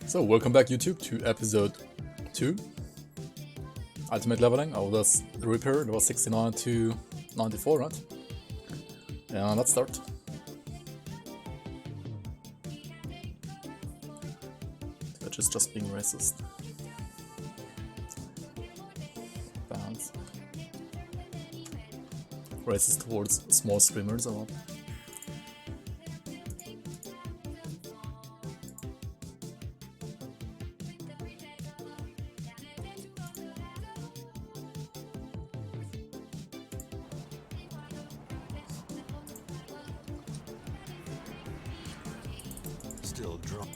So, welcome back YouTube to episode 2. Ultimate leveling of this Reaper. It was 69 to 94, right? Yeah, let's start. Twitch is just being racist. Bans. Racist towards small streamers or what? Still drunk.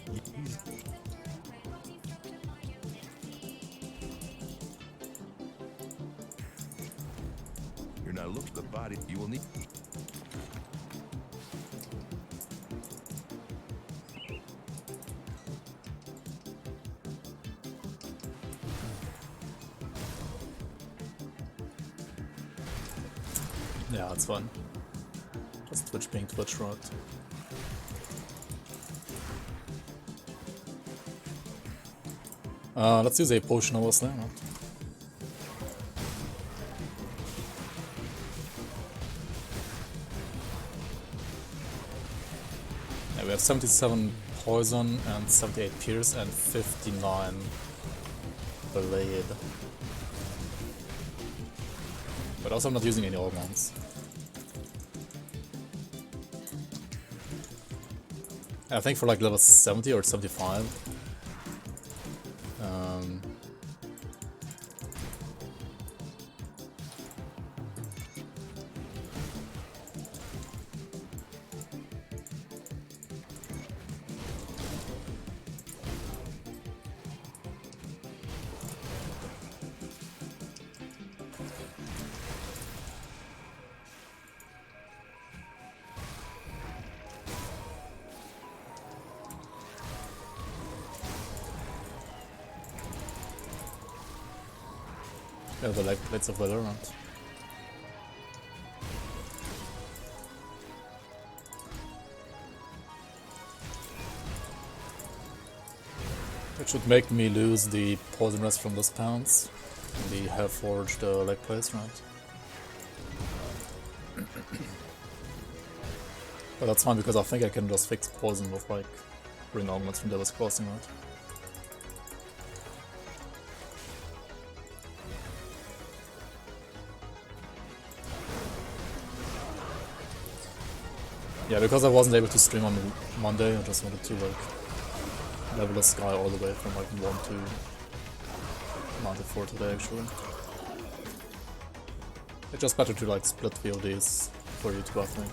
You're not looking at the body. You will need. Yeah, it's fine. Just Twitch being Twitch, right? Let's use a potion over there, right? Yeah, we have 77 poison and 78 pierce and 59 blade. But also I'm not using any organs. I think for like level 70 or 75. Yeah, the leg plates of Valorant. It should make me lose the poison rest from those pounds. The have forged leg plates, right? But that's fine because I think I can just fix poison with like ring augments from Devil's Crossing, right? Yeah, because I wasn't able to stream on Monday, I just wanted to like level this guy all the way from like 1 to 94 today actually. It's just better to like split VODs for YouTube, I think.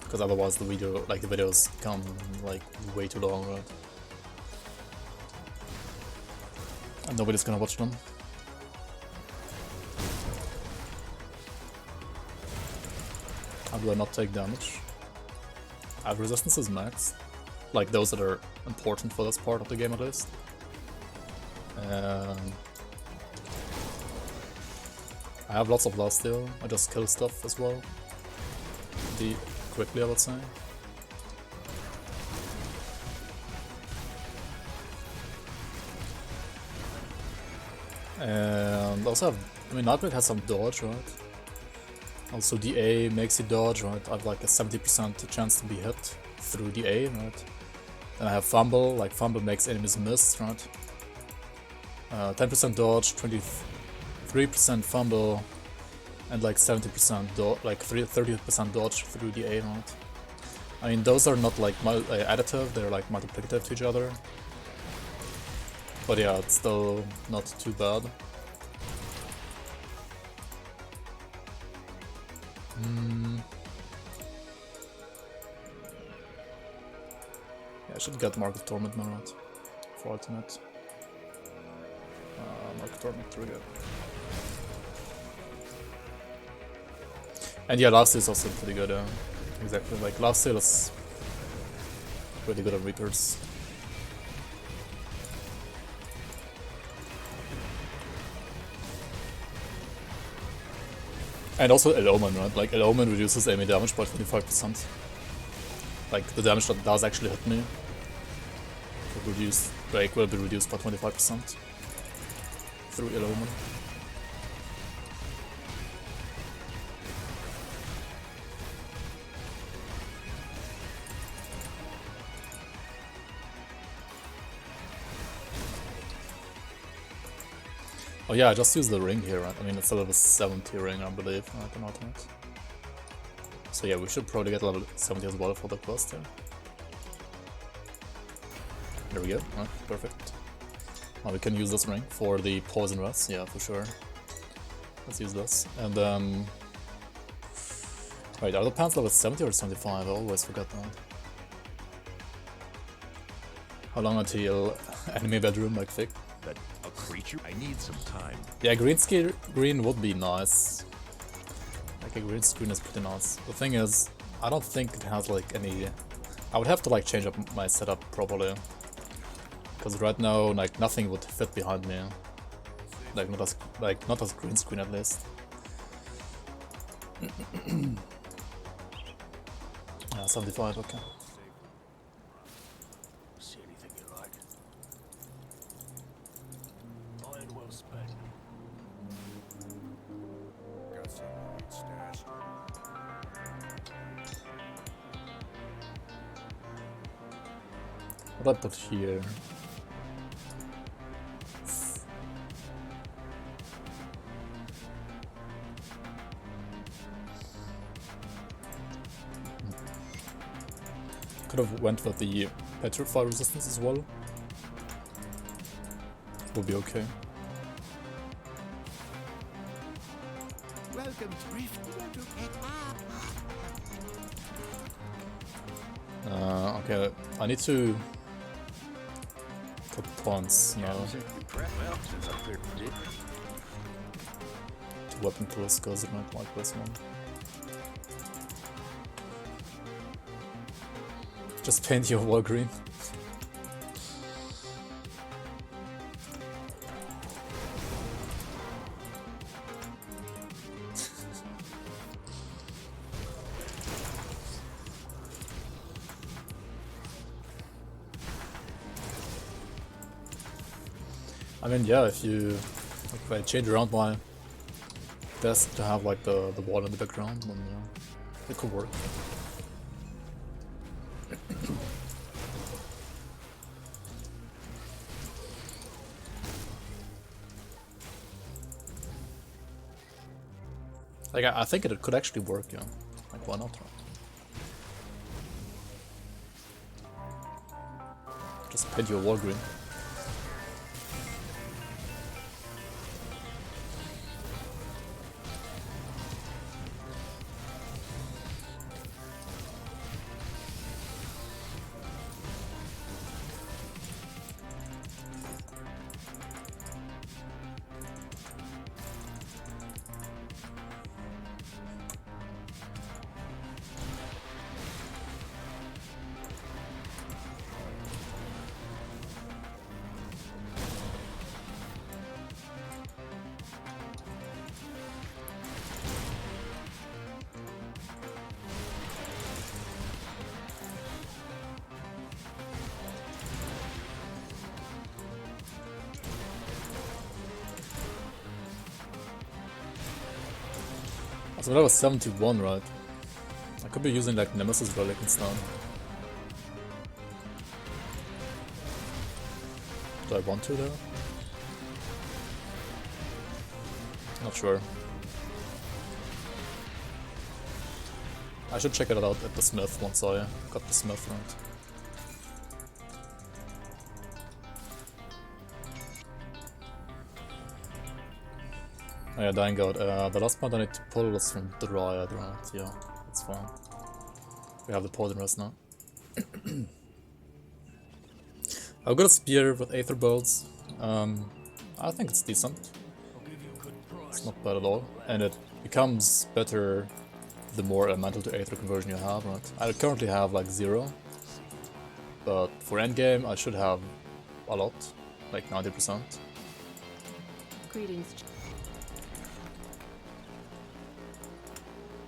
Because otherwise the videos come like way too long, right? And nobody's gonna watch them. How do I not take damage? I have resistances max. Like those that are important for this part of the game at least. I have lots of lifesteal. I just kill stuff as well. Quickly, I would say. And also have, Nightblade has some dodge, right? Also DA makes you dodge, right? I have like a 70% chance to be hit through DA, right? Then I have Fumble, like Fumble makes enemies miss, right? 10% dodge, 23% Fumble, and like 70% dodge, like 30% dodge through DA, right? I mean, those are not like additive, they're like multiplicative to each other. But yeah, it's still not too bad. Yeah, I should get Mark of Torment now, right? For ultimate. Mark of Torment, there we go. And yeah, last is also pretty good, exactly, like last sale is really good at Reapers. And also Eloman, right? Like Eloman reduces enemy damage by 25%. Like the damage that does actually hit me. will be reduced by 25% through Illumin. Oh yeah, I just used the ring here, right? I mean, it's a level 70 ring, I believe, right, an alternate. So yeah, we should probably get level 70 as well for the quest here. There we go, right, perfect. Now we can use this ring for the poison rats, yeah, for sure. Let's use this. And wait, are the pants level 70 or 75? I always forget that. How long until enemy bedroom, like thick? But a creature? I need some time. Yeah, green would be nice. Like a green screen is pretty nice. The thing is, I don't think it has like any... I would have to like change up my setup properly. Because right now, like nothing would fit behind me. Not as green screen at least. Yeah, 75, okay. See anything you like? Iron well spent. Got some good stash. What I put here? Could have went with the petrify resistance as well. Will be okay. Welcome to Rift. Okay, I need to put points now Well, since I'm clear for it. to weapon tools because I don't like this one. Just paint your wall green. I mean, yeah, if I change around my desk to have like the wall in the background, then yeah, it could work. Like, I think it could actually work, yeah. Like, why not? Just paint your wall green. So that was 71, right? I could be using like Nemesis Relic instead. Do I want to though? Not sure. I should check it out at the smith once I got the smith right. Oh yeah, Dying God. The last part I need to pull is from Dryad, right? Yeah, that's fine. We have the poison rest now. I've got a spear with aether bolts. I think it's decent. It's not bad at all. And it becomes better the more mantle to aether conversion you have, right? I currently have like 0. But for endgame I should have a lot. Like 90%. Greetings.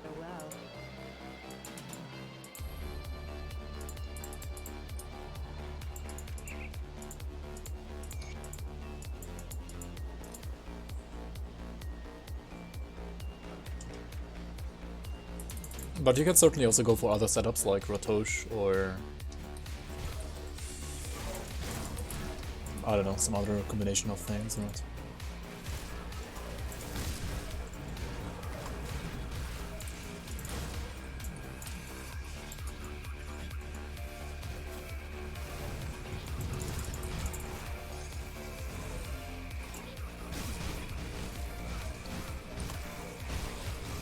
Oh wow. But you can certainly also go for other setups like Ratosh or I don't know, some other combination of things, right?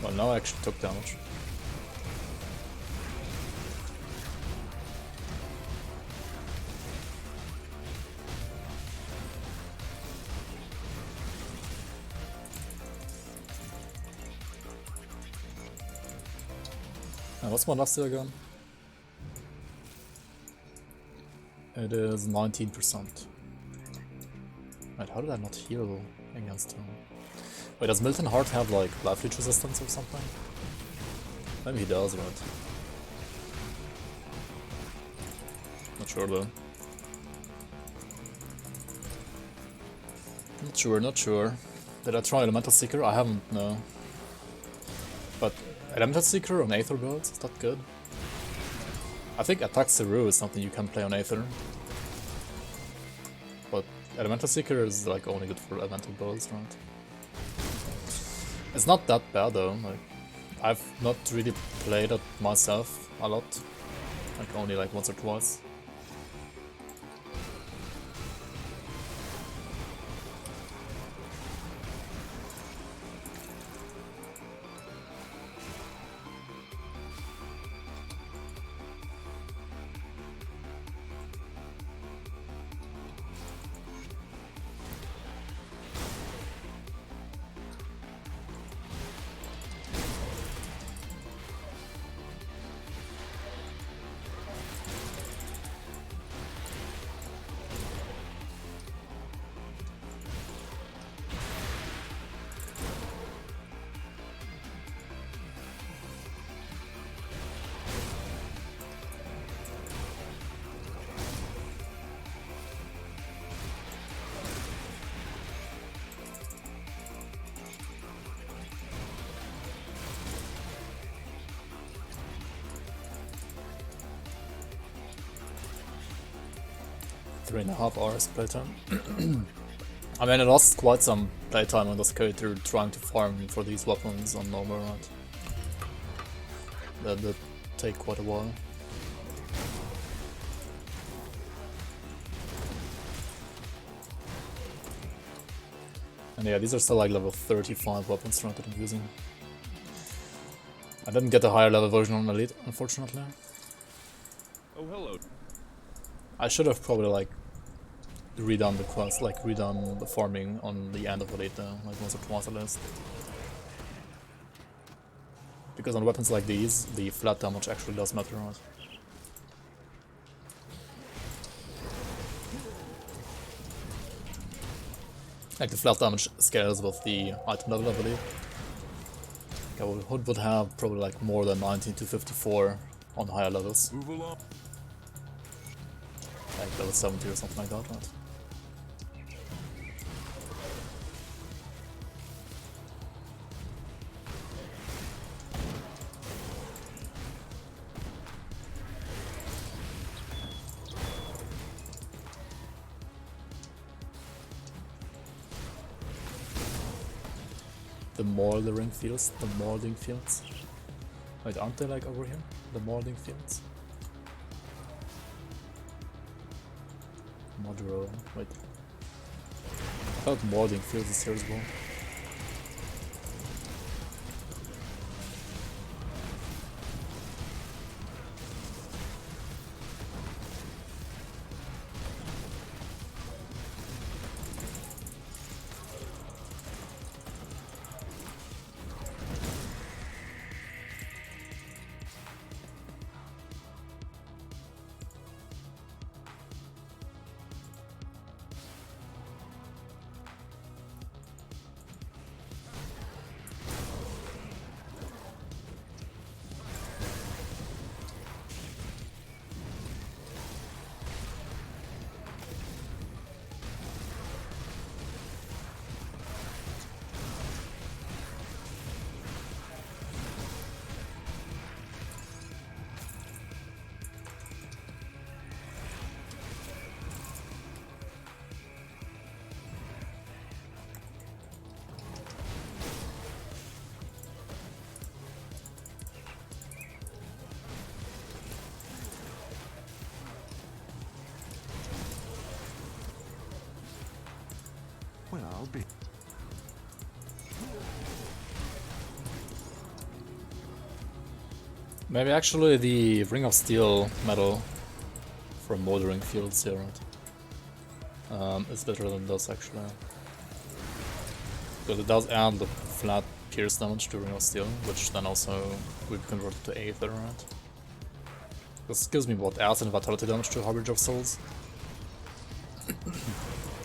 Well, now I actually took damage. And what's my last here again? It is 19%. Wait, how did I not heal against him? Wait, does Milton Hart have like life leech resistance or something? Maybe he does, right? Not sure though. Not sure. Did I try Elemental Seeker? I haven't, no. But Elemental Seeker on Aether builds, is that good? I think Attack Seru is something you can play on Aether. But Elemental Seeker is like only good for Elemental builds, right? It's not that bad though, like I've not really played it myself a lot. Like only like once or twice. .5 hours playtime. I mean, I lost quite some playtime on this character trying to farm for these weapons on normal, right? That did take quite a while. And yeah, these are still like level 35 weapons right, that I'm using. I didn't get a higher level version on Elite, unfortunately. Oh, hello. I should have probably like redone the quest, like redone the farming on the end of Elite though, like once or twice at least. Because on weapons like these, the flat damage actually does matter, right? Like the flat damage scales with the item level, I believe. Okay, Hood would have probably like more than 19 to 54 on higher levels. Move along. Like level 70 or something like that, right? The moldering fields, the molding fields. Wait, aren't they like over here? The molding fields? Moduro, wait. I thought molding fields is here as well. Well, I'll be. Maybe actually the Ring of Steel metal from moldering fields here, right? It's better than this actually. Because it does add the flat pierce damage to Ring of Steel, which then also will be converted to aether, right? This gives me what, acid and vitality damage to Harbinger of Souls.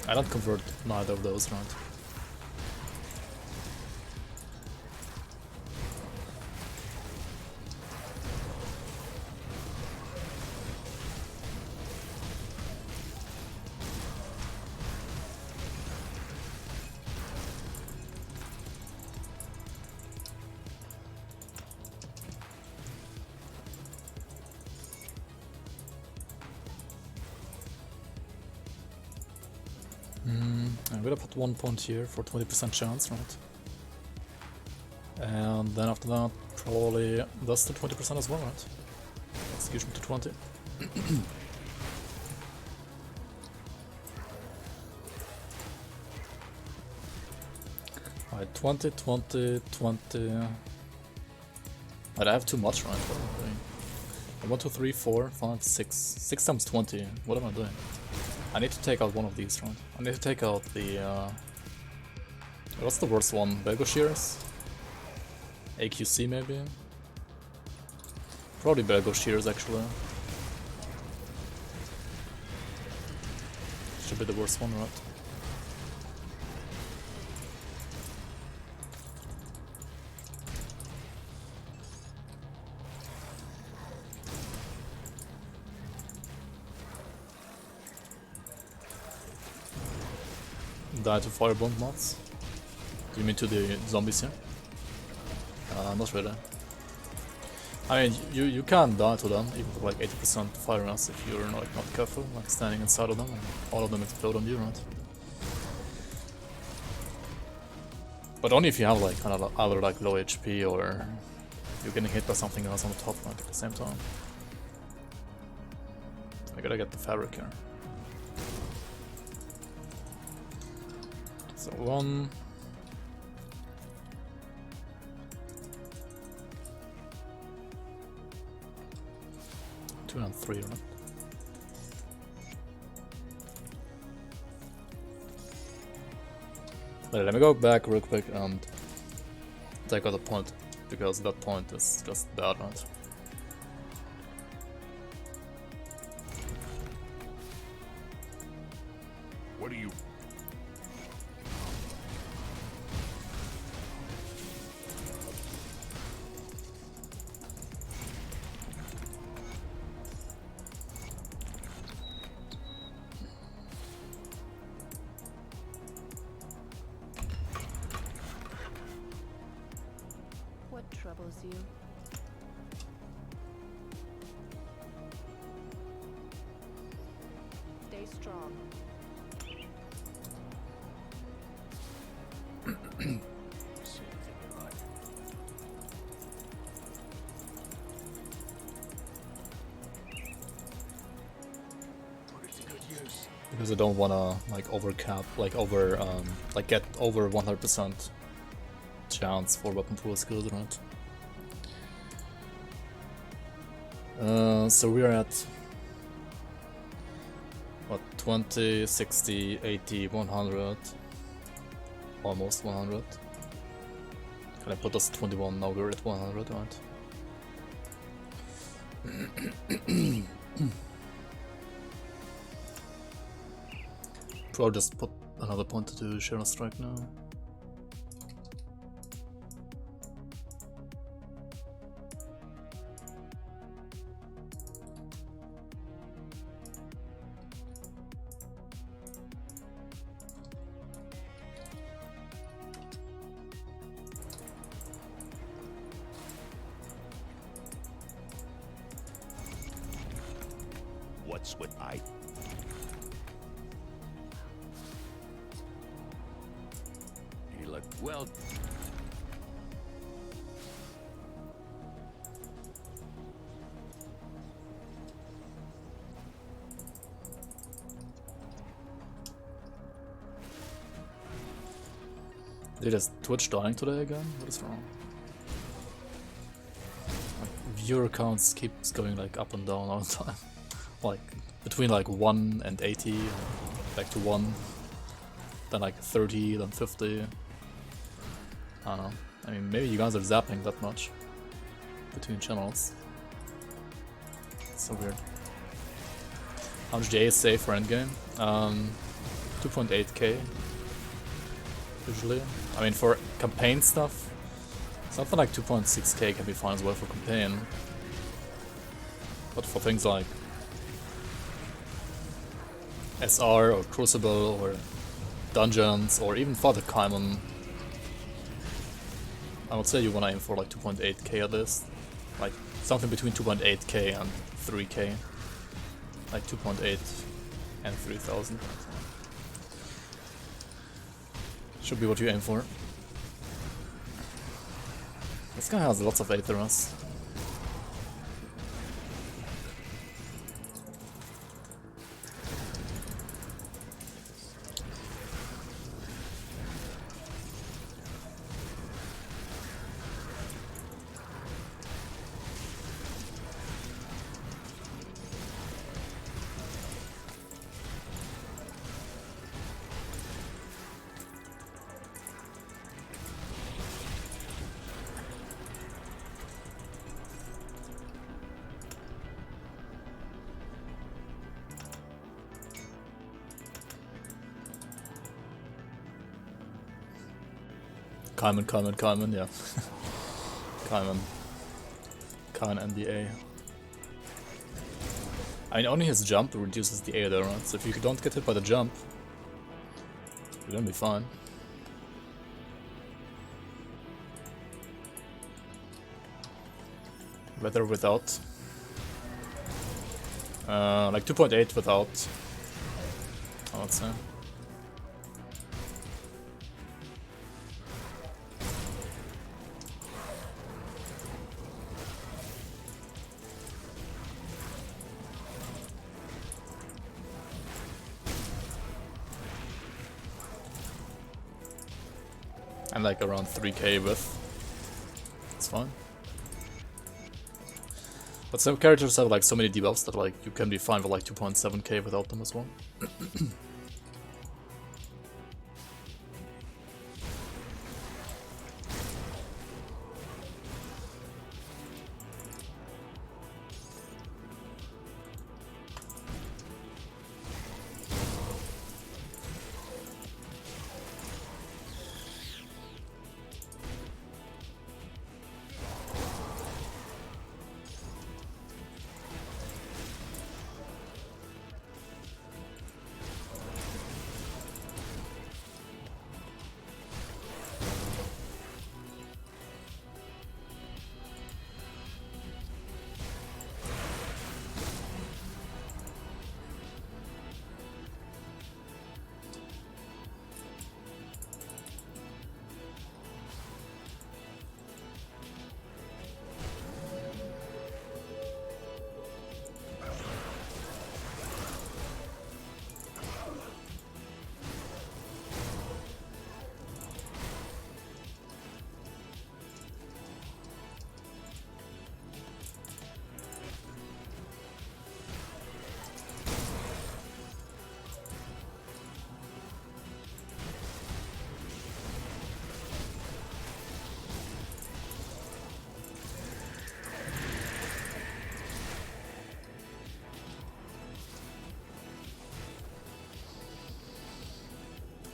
I don't convert neither of those, right? I'm gonna put 1 point here for 20% chance, right? And then after that, probably that's the 20% as well, right? Execution to 20. Alright, 20, 20, 20. But I have too much, right? What am I doing? 1, 2, 3, 4, 5, 6. 6 times 20. What am I doing? I need to take out one of these, right? I need to take out the, what's the worst one? Belgo Shears? AQC maybe? Probably Belgo Shears, actually. Should be the worst one, right? Die to firebomb mods? Do you mean to the zombies here? Not really. I mean, you can die to them, even with like 80% fire mass if you're like not careful, like standing inside of them and all of them explode on you, right? But only if you have like kind of either like low HP or you're getting hit by something else on the top right at the same time. I gotta get the fabric here. So 1. 2 and 3, right? Let me go back real quick and take out a point, because that point is just bad, right? What do you? What troubles you? Stay strong. See anything you like? Put it to good use. Because I don't wanna like overcap, like over, like get over 100% chance for weapon pool skills, right? So we're at what, 20, 60, 80, 100, almost 100. Can I put us 21? Now we're at 100, right? Probably just put another point to Shadow Strike now. What's with I? You look well. is Twitch dying today again? What is wrong? Like, viewer counts keeps going like up and down all the time. Like between like 1 and 80, back to 1, then like 30, then 50. I don't know. I mean, maybe you guys are zapping that much between channels. It's so weird. How much DA is safe for endgame? 2.8k usually. I mean, for campaign stuff, something like 2.6k can be fine as well for campaign. But for things like SR or Crucible or dungeons or even Father Kaimon, I would say you wanna aim for like 2.8k at least. Like something between 2.8k and 3k. Like 2.8 and 3000. Should be what you aim for. This guy has lots of aethers. Kaiman, yeah. Kaiman NBA. I mean, only his jump reduces the aether, right? So if you don't get hit by the jump, you're gonna be fine. Whether without. Like 2.8 without, I would say. And like around 3k with. It's fine. But some characters have like so many debuffs that like you can be fine with like 2.7k without them as well.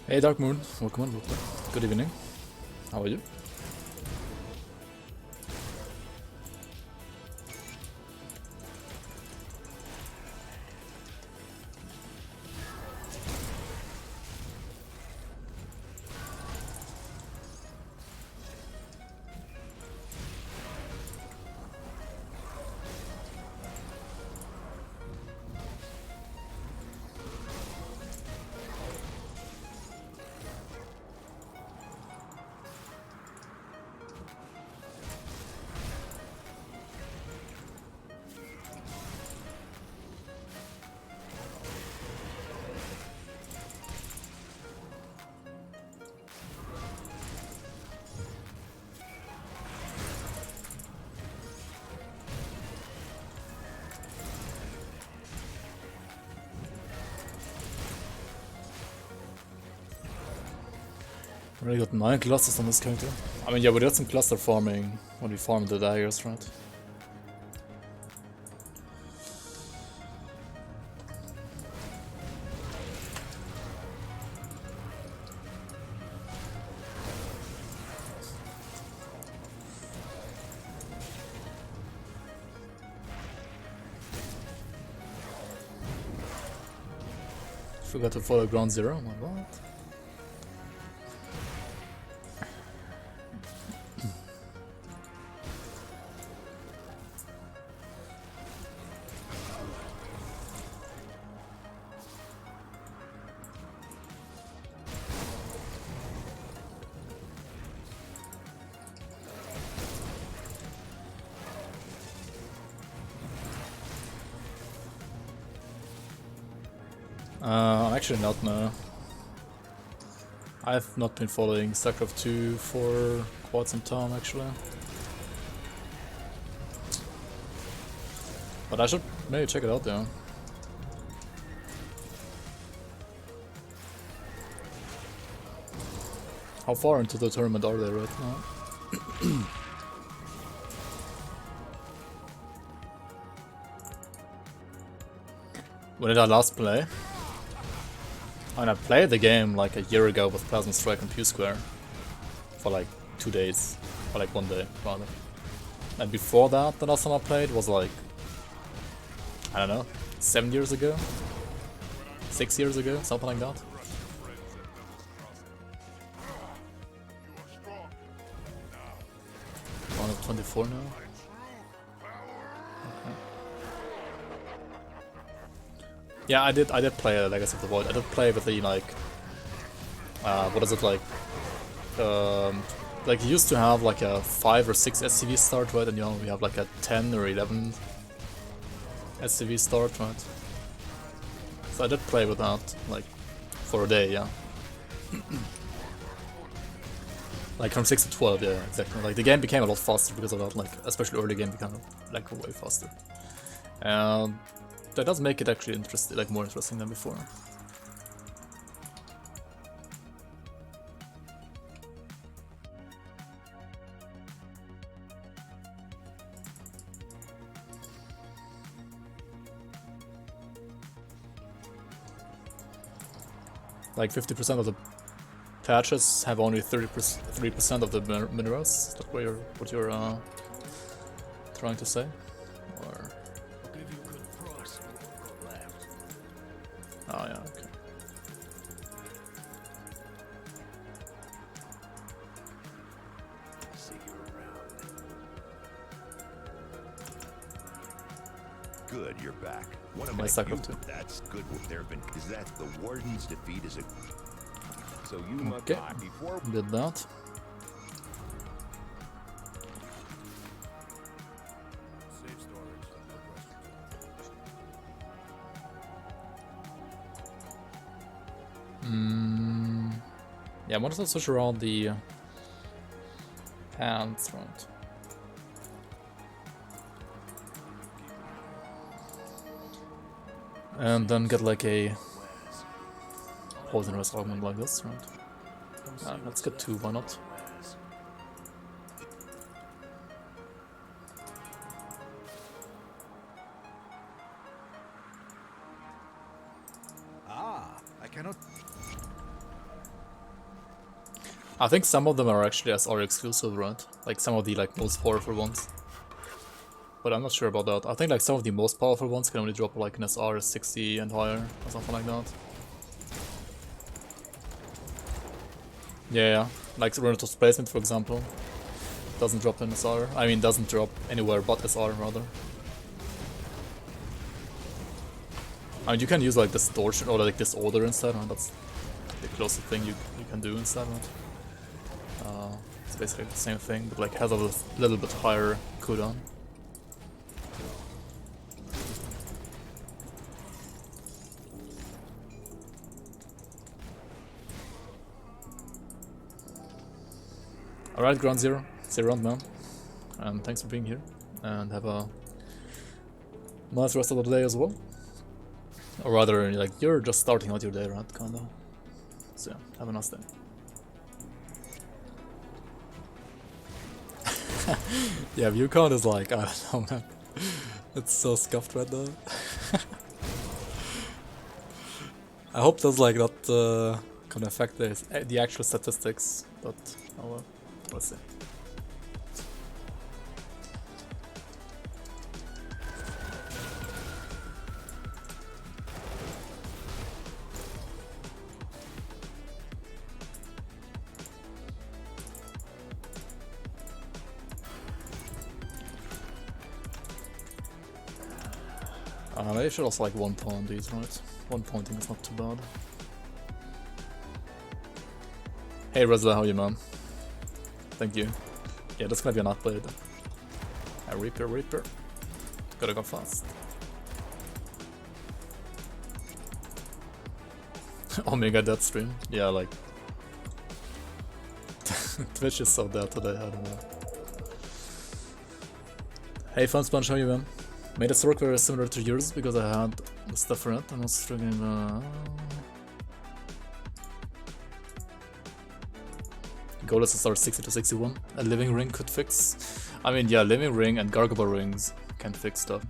Hey Dark Moon, welcome on, welcome. Good evening. How are you? Already got 9 clusters on this character. I mean, yeah, we did some cluster farming when we farmed the daggers, right? Forgot to follow ground zero, my god. I'm actually not, no. I've not been following StarCraft 2 for quite some time, actually. But I should maybe check it out, yeah. How far into the tournament are they right now? When did I last play? I mean, I played the game like a year ago with Plasma Strike and Pew Square for like 2 days, or like 1 day rather. And before that, the last time I played was like, I don't know, 7 years ago? 6 years ago, something like that. I'm at 24 now. Yeah, I did play Legacy of the Void. I did play with the like what is it like you used to have like a 5 or 6 SCV start, right? And you know we have like a 10 or 11 SCV start, right? So I did play with that like for a day, yeah. Like from 6 to 12, yeah, exactly. Like the game became a lot faster because of that, like especially early game became like way faster. That does make it actually interesting, like more interesting than before. Like 50% of the patches have only 3% of the minerals. Is that what you're trying to say? Or oh yeah, okay. See you around. Good, you're back. One of my that's good. There have been. Is that the Warden's defeat? Is it? So you must before did that. Yeah, I wanted to switch around the hands, right? And then get like a poisonous augment like this, right? Let's get 2, why not? I cannot. I think some of them are actually SR exclusive, right? Like some of the like most powerful ones. But I'm not sure about that. I think like some of the most powerful ones can only drop like an SR 60 and higher or something like that. Yeah, like Renator's Placement for example. Doesn't drop an SR. I mean doesn't drop anywhere but SR rather. I mean you can use like Distortion or like Disorder instead, right? That's the closest thing you can do instead, right? It's basically the same thing, but like has a little bit higher cooldown. Alright, Ground Zero. See you around, man. And thanks for being here. And have a nice rest of the day as well. Or rather, like, you're just starting out your day, right? Kinda. So, yeah, have a nice day. Yeah, view count is like, I don't know, man. It's so scuffed right now. I hope that's like not gonna affect the actual statistics, but oh well, we'll see. Maybe I should also like one pawn these, right? One pointing is not too bad. Hey Rezla, how are you, man? Thank you. Yeah, this might be an upgrade. A Reaper. Gotta go fast. Omega dead stream. Yeah, like Twitch is so dead today, I don't know. Hey Fun Sponge, how are you, man? Made it work very similar to yours because I had this different and I was struggling. Goal is to start 60 to 61. A living ring could fix. I mean, yeah, living ring and gargable rings can fix stuff.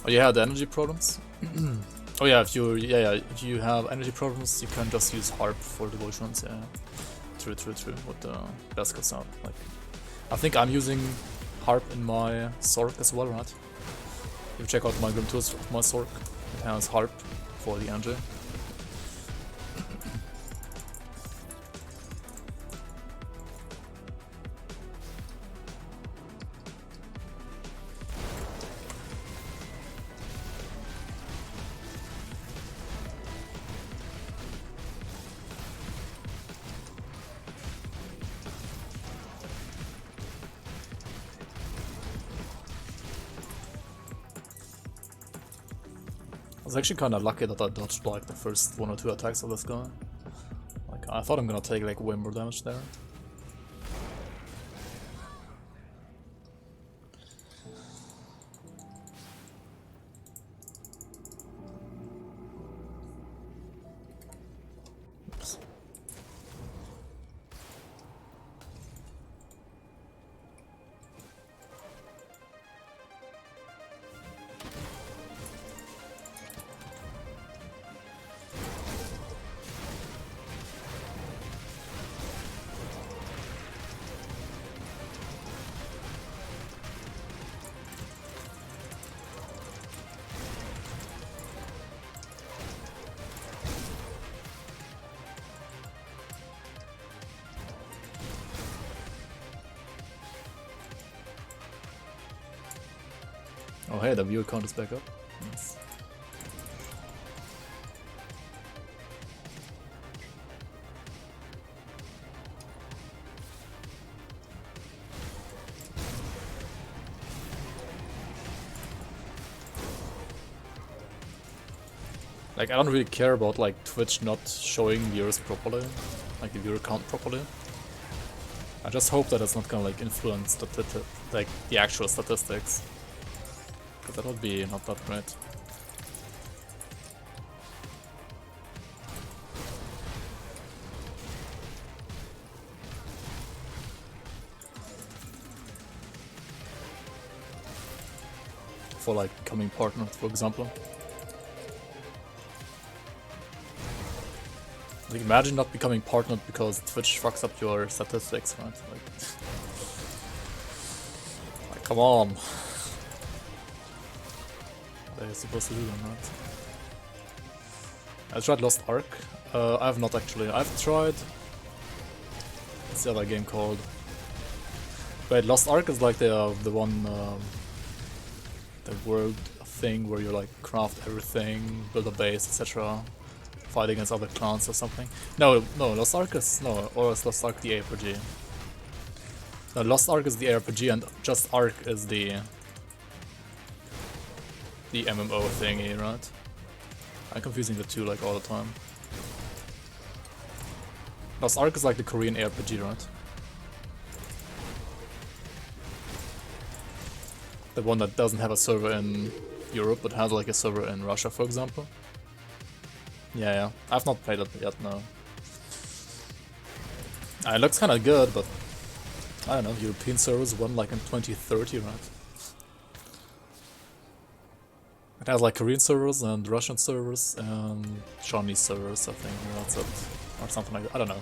Oh, you had energy problems? Oh yeah, if you have energy problems, you can just use harp for the voice runs. Yeah, true. What the best cuts out. Like, I think I'm using harp in my Sork as well, right? If you check out my Grim Tools of my Sork, it has harp for the energy. I was actually kinda lucky that I dodged like the first 1 or 2 attacks of this guy. Like, I thought I'm gonna take like way more damage there. Oops. Oh hey, the viewer count is back up. Nice. Like, I don't really care about like Twitch not showing viewers properly, like the viewer count properly. I just hope that it's not gonna like influence the actual statistics. But that would be not that great. For like becoming partner, for example. Like, imagine not becoming partnered because Twitch fucks up your statistics, right? Like come on. They're supposed to do them, right? I tried Lost Ark. I have not actually. I've tried. What's the other game called? Wait, Lost Ark is like the one, the world thing where you like craft everything, build a base, etc. Fight against other clans or something. No, Lost Ark is or is Lost Ark the ARPG? No, Lost Ark is the ARPG, and just Ark is the MMO thingy, right? I'm confusing the two like all the time. Lost Ark is like the Korean ARPG, right? The one that doesn't have a server in Europe, but has like a server in Russia, for example. Yeah. I've not played it yet, no. It looks kinda good, but I don't know, European servers won like in 2030, right? It has like Korean servers and Russian servers and Chinese servers, I think, that's it. Or something like that, I don't know.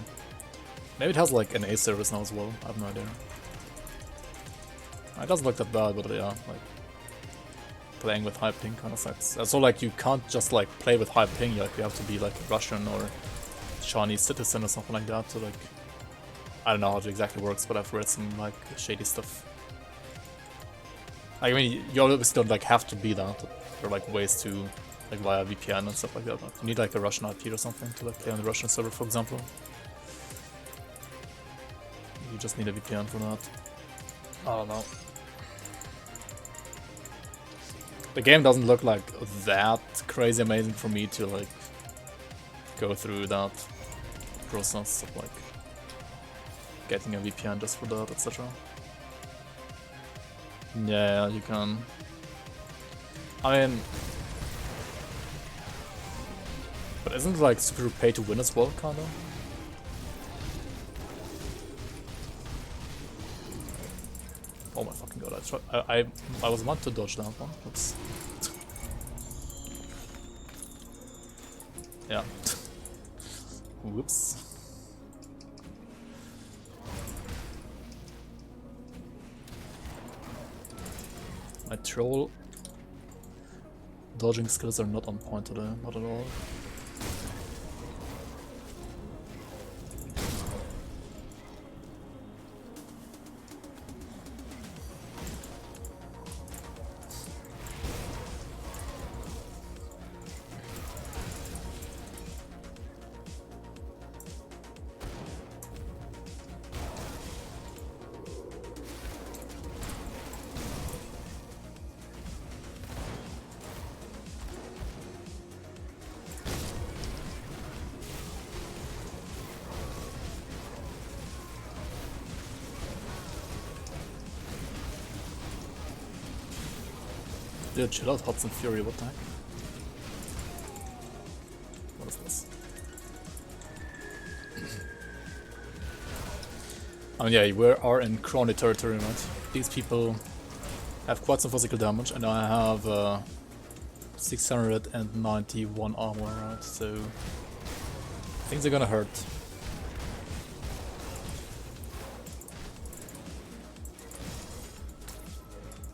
Maybe it has like NA servers now as well, I have no idea. It doesn't look that bad, but yeah, like playing with high ping kind of sucks. So like you can't just like play with high ping, like you have to be like a Russian or Chinese citizen or something like that to like... I don't know how it exactly works, but I've read some like shady stuff. I mean, you obviously don't like have to be that. There are like ways to, like via VPN and stuff like that. But you need like a Russian IP or something to like play on the Russian server, for example. You just need a VPN for that. I don't know. The game doesn't look like that crazy amazing for me to like go through that process of like getting a VPN just for that, etc. Yeah, you can. I mean, but isn't it like super pay to win as well, kinda? Oh my fucking god! I was meant to dodge that one. Oops. Yeah. Whoops. My troll dodging skills are not on point today, not at all. Dude, chill out, Hudson Fury, what the heck? What is this? I mean, yeah, we are in crony territory, right? These people have quite some physical damage, and I have 691 armor, right? So things are gonna hurt.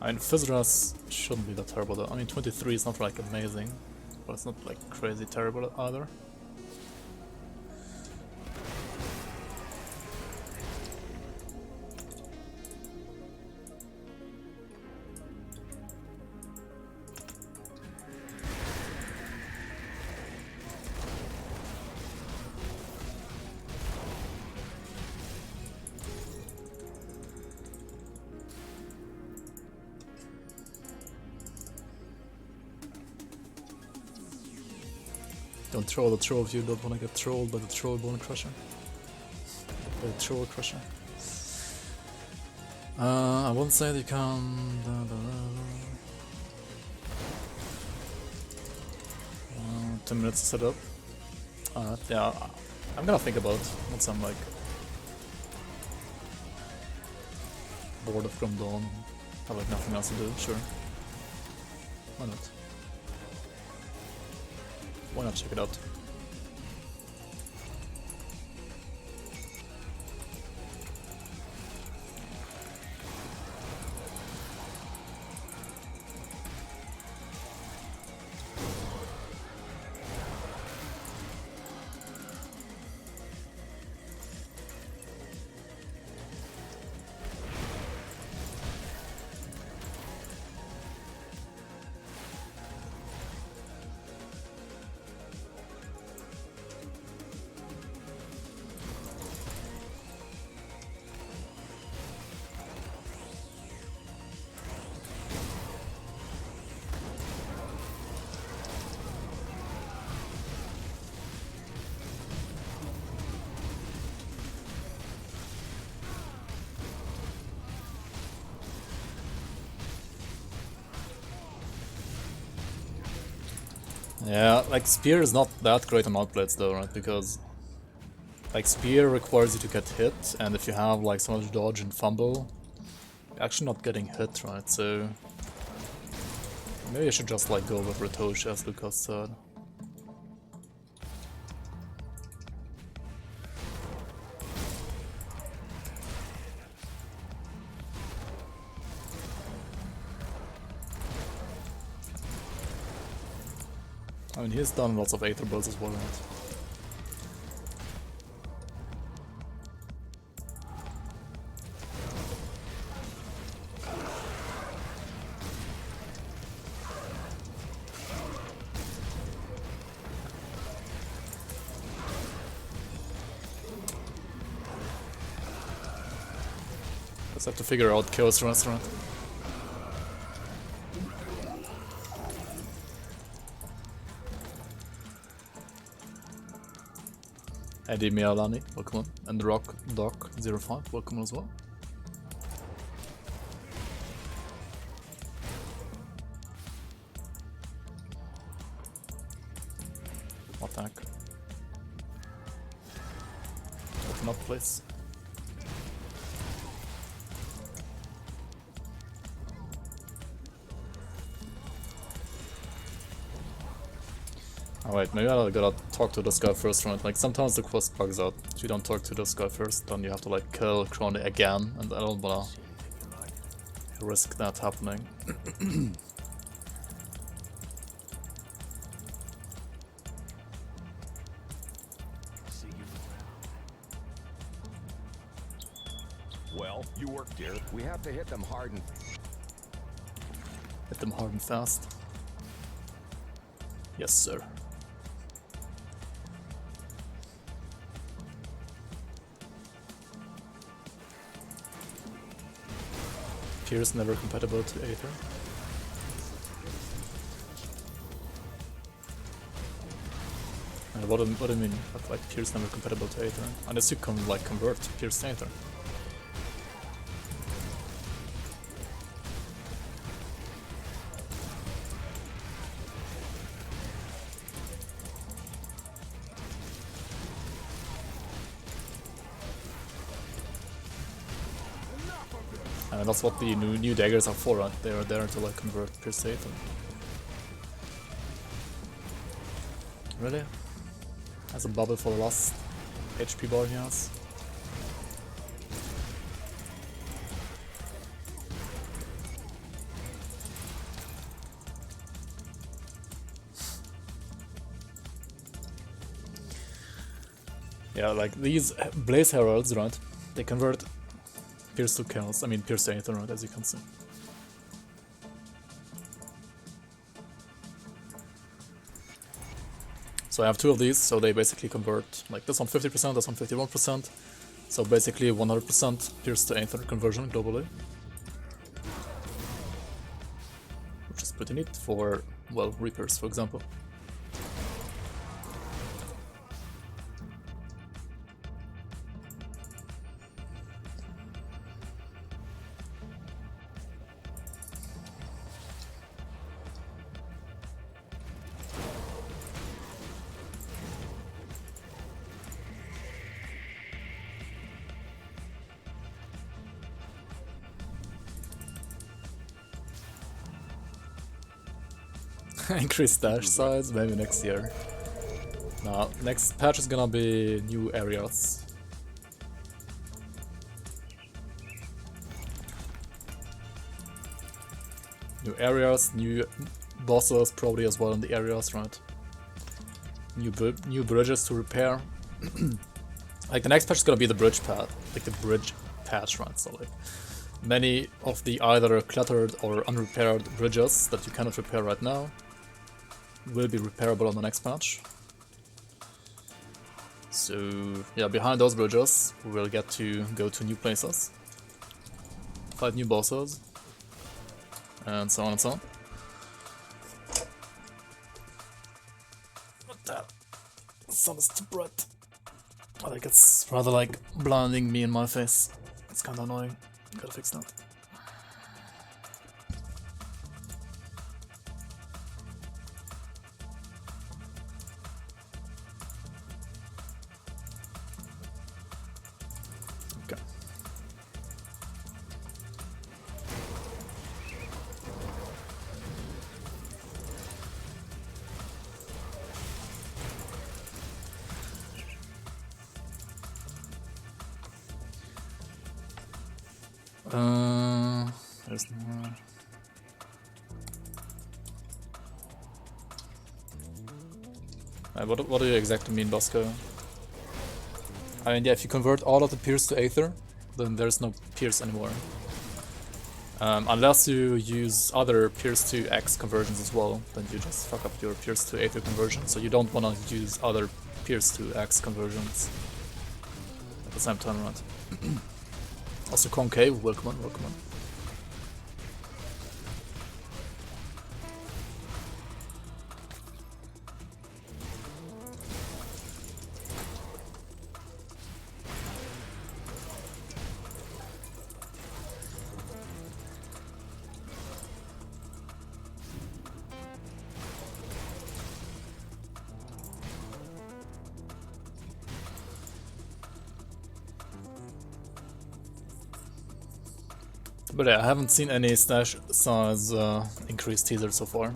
I mean, Fizzras shouldn't be that terrible though. I mean, 23 is not like amazing, but it's not like crazy terrible either. Don't troll the troll if you don't want to get trolled by the troll bone crusher. By the troll crusher. I wouldn't say that you can... 2 minutes to set up. Yeah, I'm gonna think about it once I'm like bored of Grim Dawn. Have like nothing else to do, sure. Why not? Why not check it out? Yeah, like Spear is not that great on outblades though, right? Because like Spear requires you to get hit, and if you have like so much dodge and fumble, you're actually not getting hit, right? So maybe I should just like go with Ratoshi as Lucas said. I mean, he's done lots of aether builds as well, right? Just have to figure out Chaos Restaurant. Eddie Mialani, welcome on. And Rock Doc 05, welcome as well. Attack. Open up, please. Alright, maybe I gotta talk to this guy first, right? Like, sometimes the quest bugs out. If you don't talk to this guy first, then you have to, like, kill Crony again, and I don't wanna risk that happening. Well, you worked here. We have to hit them hard and Hit them hard and fast. Yes, sir. Pierce never compatible to Aether. What do you mean? Like Pierce never compatible to Aether? Unless you can like convert Pierce to Aether. And that's what the new daggers are for, right? They are there to like convert Pierce to Aether. Really? Has a bubble for the last HP bar he has. Yeah, like these Blaze Heralds, right? They convert Pierce to Chaos, I mean Pierce to Aether, right, as you can see. So I have two of these, so they basically convert, like this one 50%, this one 51%. So basically 100% Pierce to Aether conversion globally. Which is pretty neat for, well, Reapers, for example. Increase dash size, maybe next year. Now, next patch is gonna be new areas. New areas, new bosses probably as well in the areas, right? New bridges to repair. Like the next patch is gonna be the bridge patch, like the bridge patch, right? So like many of the either cluttered or unrepaired bridges that you cannot repair right now will be repairable on the next patch. So yeah, behind those bridges we will get to go to new places, fight new bosses, and so on and so on. What the? The sun is too bright. I think it's rather like blinding me in my face. It's kinda annoying. Gotta fix that. There's no... What do you exactly mean, Bosco? I mean, yeah, if you convert all of the peers to aether, then there's no peers anymore. Unless you use other peers to X conversions as well, then you just fuck up your peers to aether conversion. So you don't want to use other peers to X conversions at the same time around. Also, Concave, welcome on, welcome on. But yeah, I haven't seen any stash size increased teaser so far.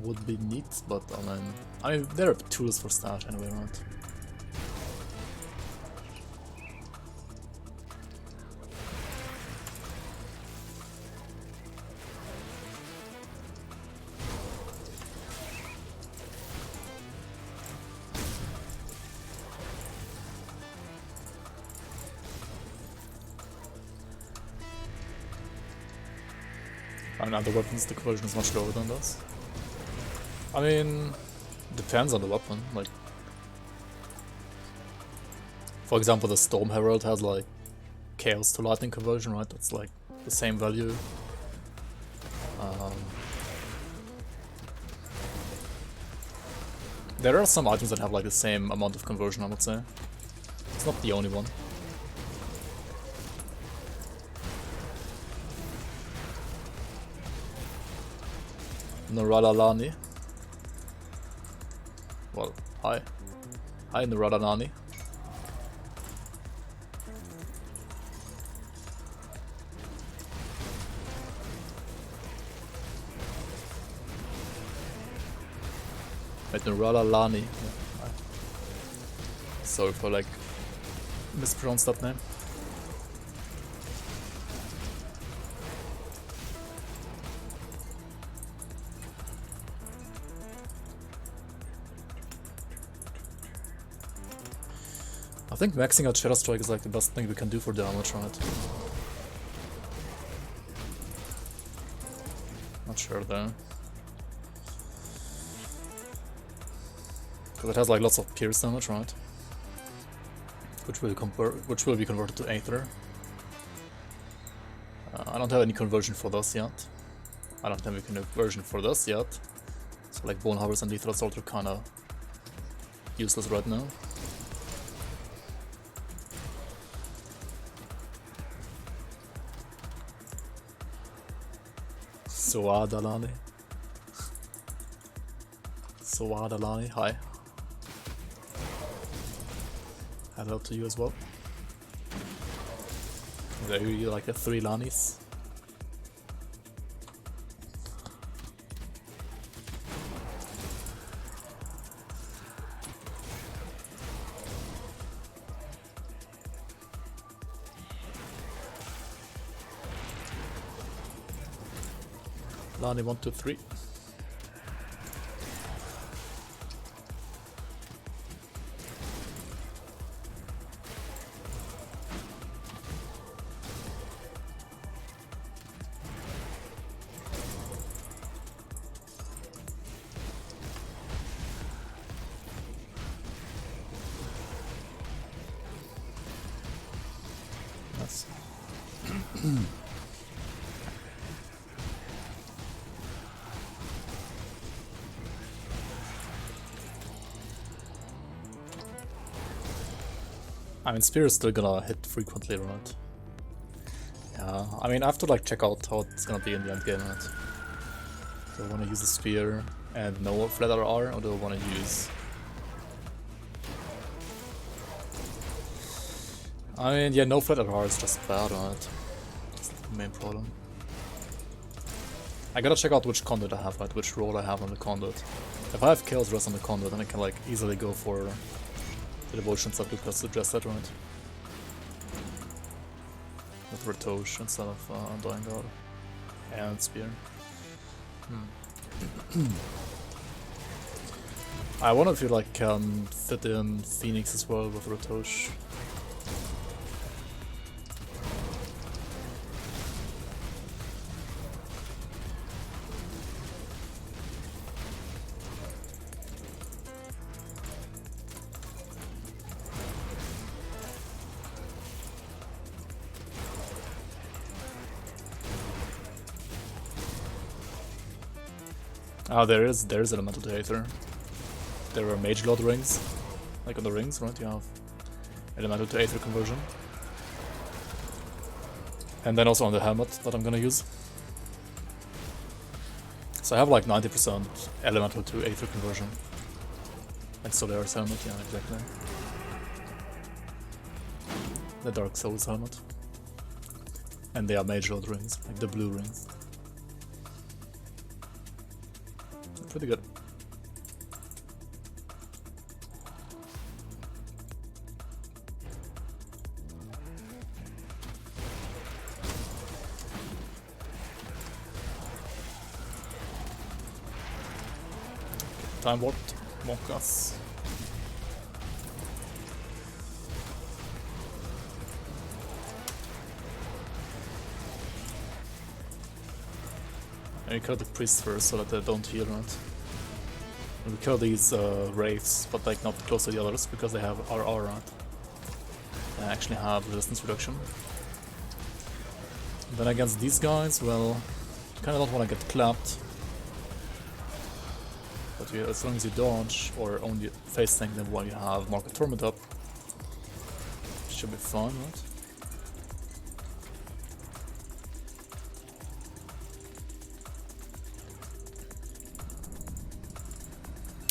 Would be neat, but I mean there are tools for stash anyway, right? On other weapons, the conversion is much lower than this. I mean, depends on the weapon. Like, for example, the Storm Herald has like Chaos to Lightning conversion, right? That's like the same value. There are some items that have like the same amount of conversion, I would say. It's not the only one. Naralalani. Well, hi. Hi, Naralalani. Wait, Naralalani. Yeah. Sorry for like mispronounced that name. I think maxing out Shadow Strike is like the best thing we can do for damage, right? Not sure though. Because it has like lots of pierce damage, right? Which will be converted to aether. I don't have any conversion for this yet. I don't have any conversion for this yet. So like Bone Harvest and Lethal Assault are kinda useless right now. Suadalani. Suadalani, hi. Hello to you as well. There you like the 3 Lanis. Lani 1, 2, 3. Nice. I mean, Spear is still gonna hit frequently, right? Yeah, I mean, I have to like check out how it's gonna be in the end game, right? Do I wanna use the Spear and no Flat RR, or do I wanna use... I mean, yeah, no Flat RR is just bad, right? That's the main problem. I gotta check out which conduit I have, right? Which role I have on the conduit. If I have Chaos Rest on the conduit, then I can like easily go for the devotions that Lucas suggested, right? With Retosh instead of Dying God and Spear. I wonder if you like can fit in Phoenix as well with Retosh. Oh, there's elemental to aether. There are mage lord rings, like on the rings, right? You have elemental to aether conversion, and then also on the helmet that I'm gonna use. So I have like 90% elemental to aether conversion. Like Solaris helmet, yeah, exactly. The Dark Souls helmet, and they are mage lord rings, like the blue rings. Pretty good. Time warped, Monkas. And we kill the priests first so that they don't heal, right? And we kill these wraiths, but like not close to the others because they have RR, right? They actually have resistance reduction. And then against these guys, well, you kinda don't wanna get clapped. But as long as you dodge or only face tank them while you have Mark of Torment up, should be fine, right?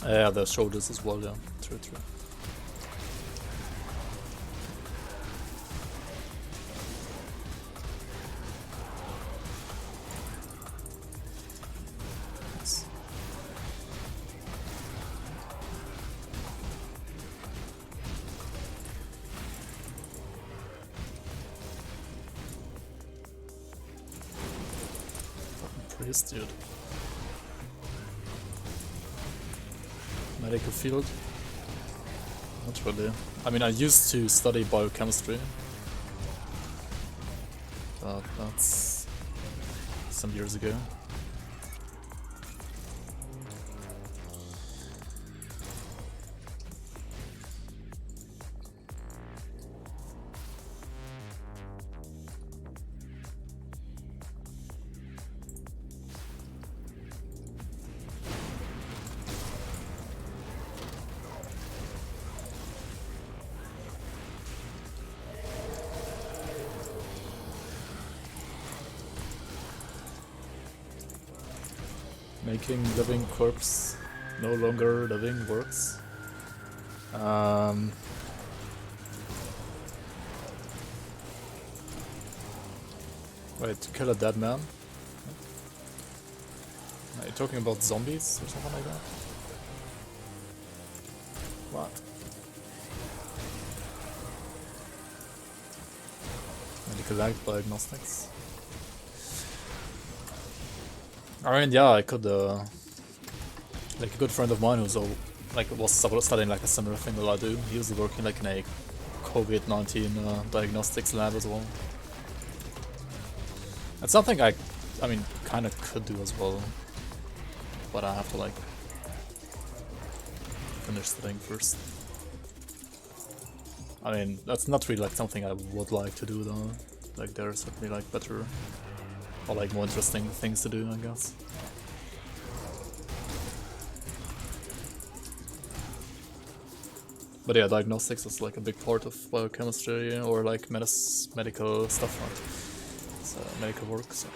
Yeah, the shoulders as well, yeah. True. Nice. Fucking priest, dude. Medical field? Not really. I mean, I used to study biochemistry, but that's some years ago. Making living corpse no longer living works. Wait, to kill a dead man? Are you talking about zombies or something like that? What? Medical diagnostics. I mean, yeah, I could, like a good friend of mine who's was studying like a similar thing that I do. He was working like in a COVID-19 diagnostics lab as well. It's something I mean, kind of could do as well, but I have to like finish studying first. I mean, that's not really like something I would like to do though. Like there's certainly like better or like more interesting things to do, I guess. But yeah, diagnostics is like a big part of biochemistry or like medical stuff, right? It's medical work, so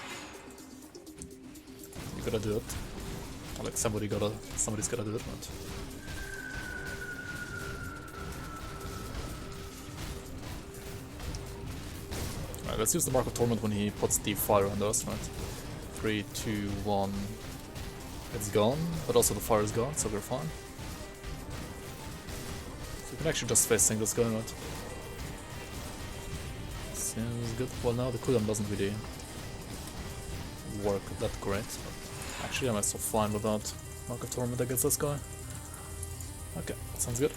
you gotta do it. Or like somebody's gotta do it, right? Alright, let's use the Mark of Torment when he puts the fire on us, right? 3, 2, 1. It's gone, but also the fire is gone, so we're fine. So we can actually just face singles going out. Seems good. Well, now the cooldown doesn't really work that great, but actually I'm also fine without Market Torment against this guy. Okay, sounds good.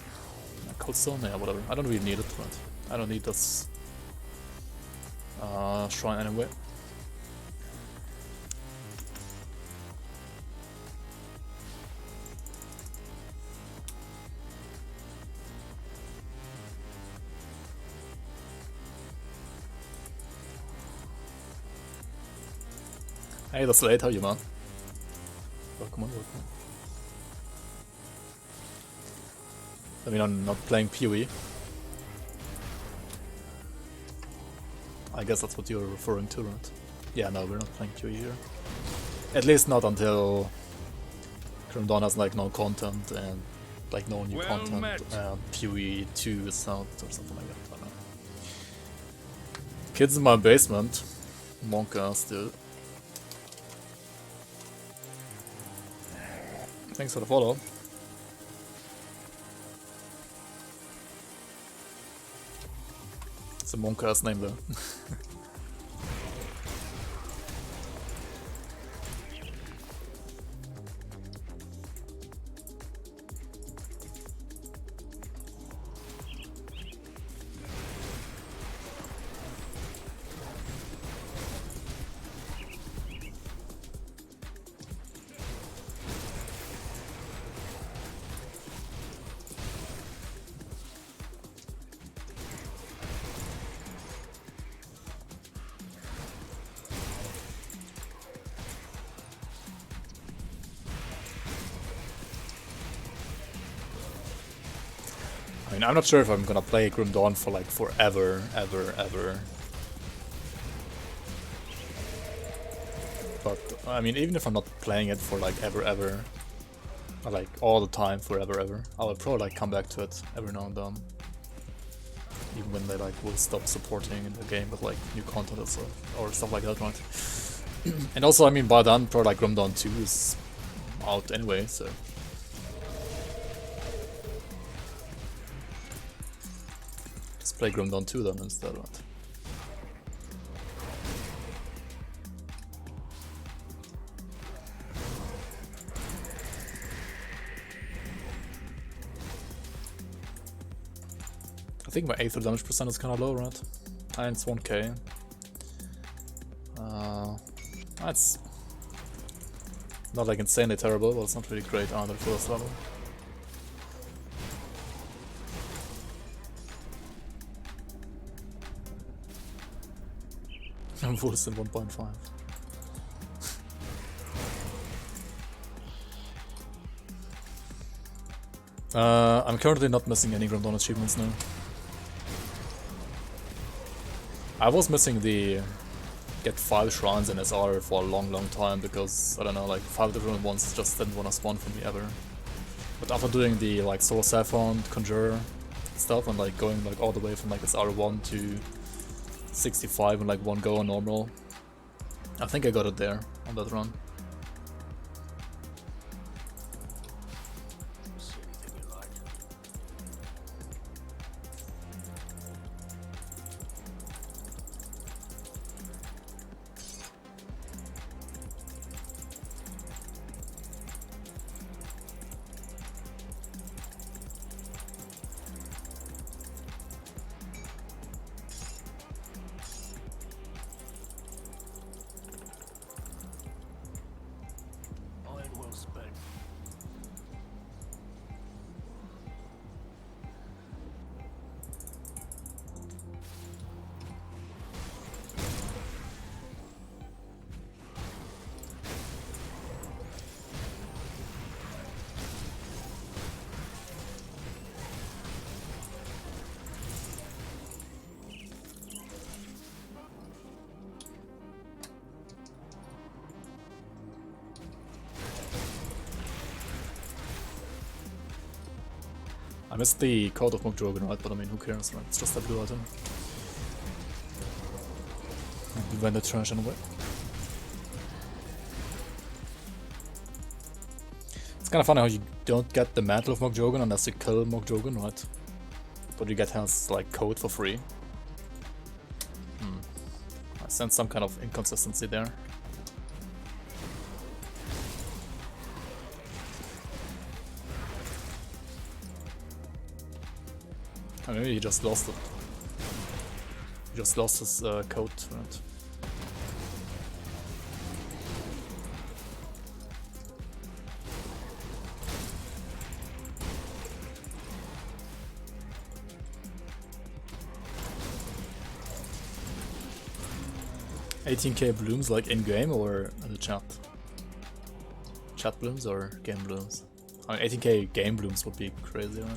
Cold Stone, yeah, whatever. I don't really need it, right? I don't need this shrine anyway. Hey, that's late, how are you, man? Welcome on, welcome on. I mean, I'm not playing PoE. I guess that's what you're referring to, right? Yeah, no, we're not playing PoE here. At least not until Dawn has like no content and like no new content and PoE 2 is out or something like that. I don't know. Kids in my basement. Monkas, dude. Thanks for the follow. It's a monk-ass name though. I mean, I'm not sure if I'm gonna play Grim Dawn for like forever, ever. But, I mean, even if I'm not playing it for like ever, or like all the time, forever, I will probably like come back to it every now and then. Even when they like will stop supporting in the game with like new content or stuff like that, right? And also, I mean, by then, probably like Grim Dawn 2 is out anyway, so... play Grim Dawn 2 then instead, right? I think my aether damage percent is kinda low, right? And it's 1k. That's not like insanely terrible, but it's not really great either for this level. I'm worse than 1.5. I'm currently not missing any Grim Dawn achievements now. I was missing the get 5 shrines in SR for a long time because, I don't know, like 5 different ones just didn't want to spawn for me ever. But after doing the like Solar Sapphire Conjure stuff and like going like all the way from like SR1 to 65 in like one go on normal. I think I got it there on that run. I missed the Code of Mokdrogan, right? But I mean, who cares, right? It's just a blue item. We went the trash anyway. It's kind of funny how you don't get the Mantle of Mokjogun unless you kill Mokjogun, right? But you get his like code for free. I sense some kind of inconsistency there. Oh, maybe he just lost it. He just lost his code, right? $18k blooms like in-game or in the chat? Chat blooms or game blooms? I mean 18k game blooms would be crazy, right?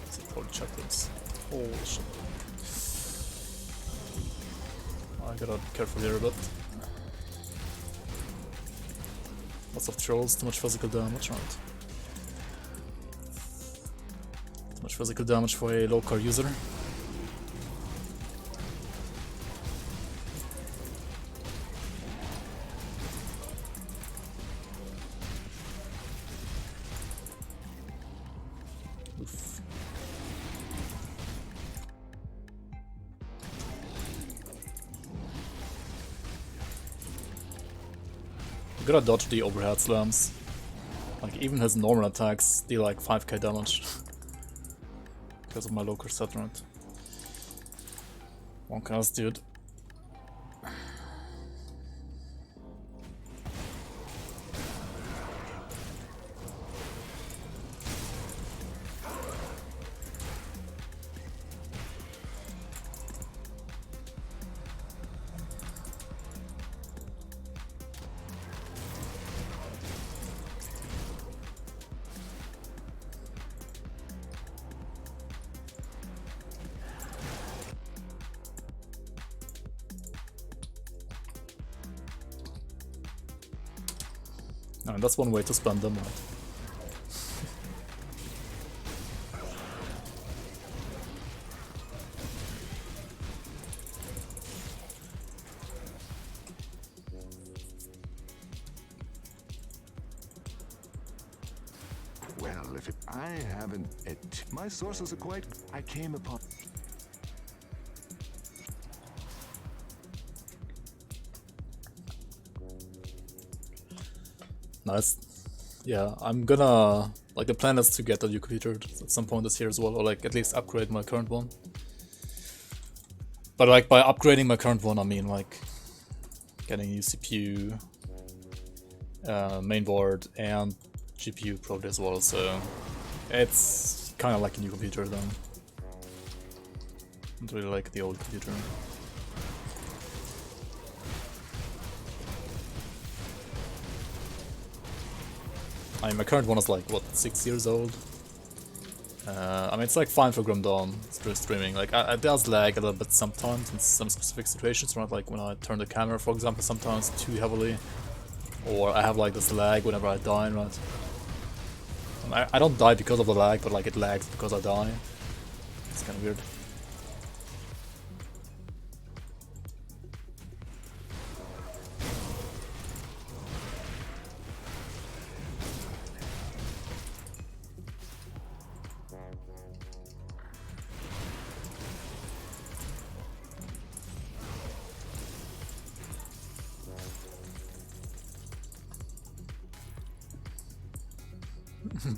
Let's see, probably chat blooms. Holy shit. I gotta be careful here a bit. Lots of trolls, too much physical damage, right? Too much physical damage for a low-car user. You gotta dodge the overhead slams. Like, even his normal attacks deal like 5k damage. Because of my low set, right? One cast, dude. And that's one way to spend them, right? Well, if I haven't... my sources are quite... I came upon... Nice. Yeah, I'm gonna... Like, the plan is to get a new computer at some point this year as well, or like at least upgrade my current one. But like, by upgrading my current one, I mean like getting a new CPU, mainboard, and GPU probably as well, so it's kind of like a new computer then. I don't really like the old computer. I mean, my current one is like, what, 6 years old? I mean, it's like fine for Dawn streaming. Like, it does lag a little bit sometimes in some specific situations, right? Like when I turn the camera, for example, sometimes too heavily. Or I have like this lag whenever I die, right? I don't die because of the lag, but like it lags because I die. It's kind of weird.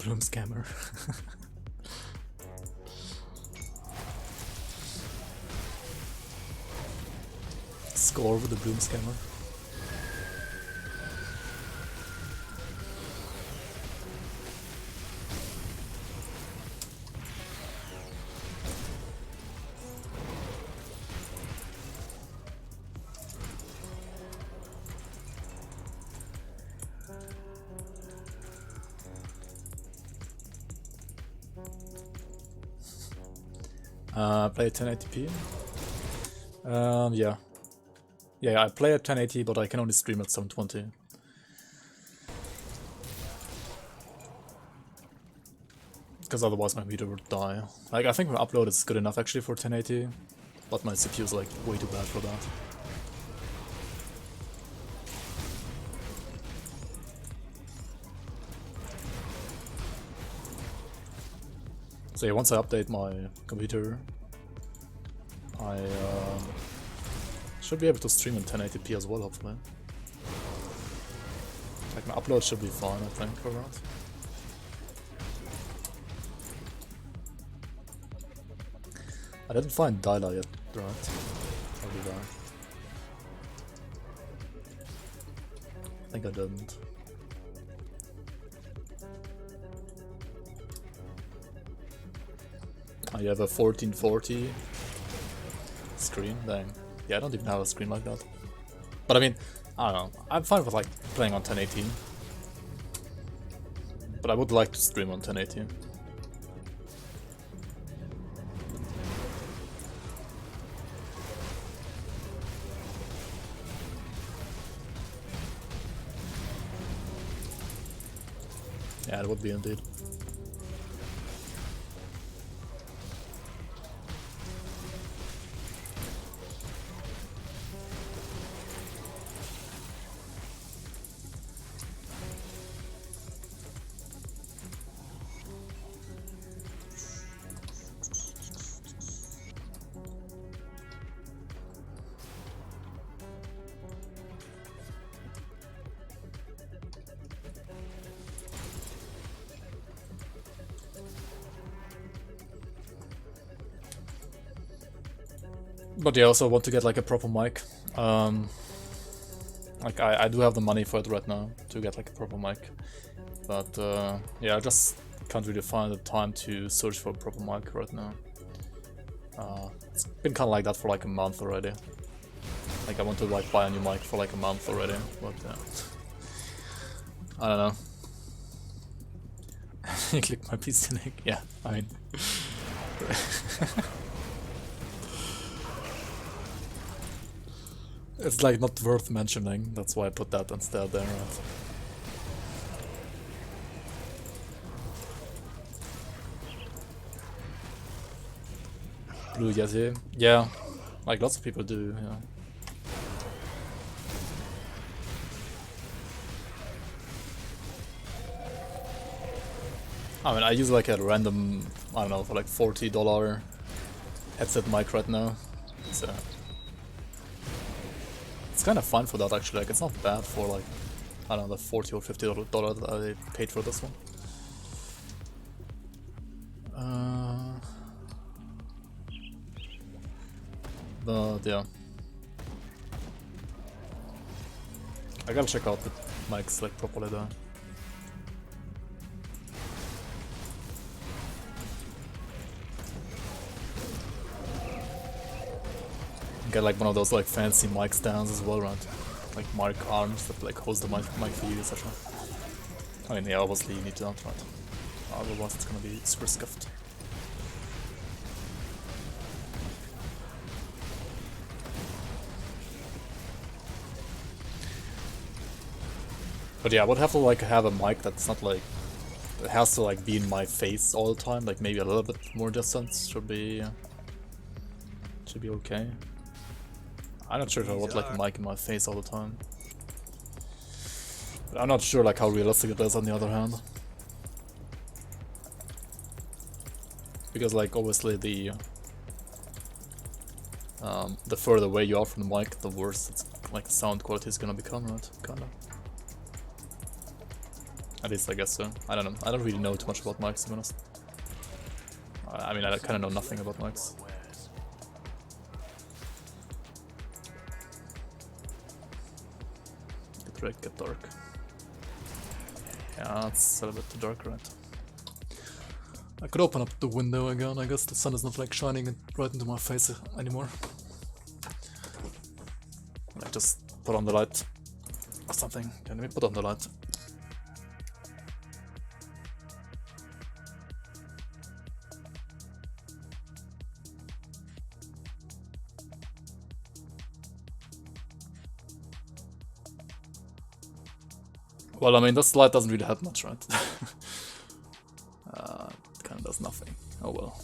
Bloom scammer. Score with the Bloom scammer. Play at 1080p. Yeah. Yeah, I play at 1080, but I can only stream at 720. Because otherwise my computer would die. Like, I think my upload is good enough actually for 1080, but my CPU is like way too bad for that. So yeah, once I update my computer, I should be able to stream in 1080p as well, hopefully. Like my upload should be fine, I think, for that. I didn't find Dyla yet, right? I'll do that. I think I didn't. Oh, you have a 1440 screen? Dang. Yeah, I don't even have a screen like that. But I mean, I don't know. I'm fine with like playing on 1080. But I would like to stream on 1080. Yeah, it would be indeed. But yeah, I also want to get like a proper mic. Like I do have the money for it right now to get like a proper mic, but yeah, I just can't really find the time to search for a proper mic right now. It's been kind of like that for like a month already. Like I want to like buy a new mic for like a month already, but I don't know. You click my PC link, yeah. I mean. It's like not worth mentioning, that's why I put that instead there, right? Blue Yeti? Yeah, like lots of people do, yeah. I mean, I use like a random, I don't know, for like $40 headset mic right now, so... It's kind of fun for that actually, like it's not bad for like, I don't know, the $40 or $50 that I paid for this one. But yeah. I gotta check out the mics like properly there. Get like one of those like fancy mic stands as well, right? Like mic arms that like holds the mic for you, etc. I mean, yeah, obviously you need that, right? Otherwise it's gonna be super scuffed. But yeah, I would have to like have a mic that's not like, it has to like be in my face all the time, like maybe a little bit more distance should be okay. I'm not sure if I want like a mic in my face all the time. But I'm not sure like how realistic it is on the other hand. Because like obviously the further away you are from the mic, the worse it's like the sound quality is gonna become, right? Kinda. At least I guess so. I don't know. I don't really know too much about mics, to be honest. I mean, I kinda know nothing about mics. Get red, get dark. Yeah, it's a little bit too dark, right? I could open up the window again, I guess the sun is not like shining right into my face anymore. Like just put on the light or something. Let me put on the light. Well, I mean, this light doesn't really help much, right? It kind of does nothing. Oh well.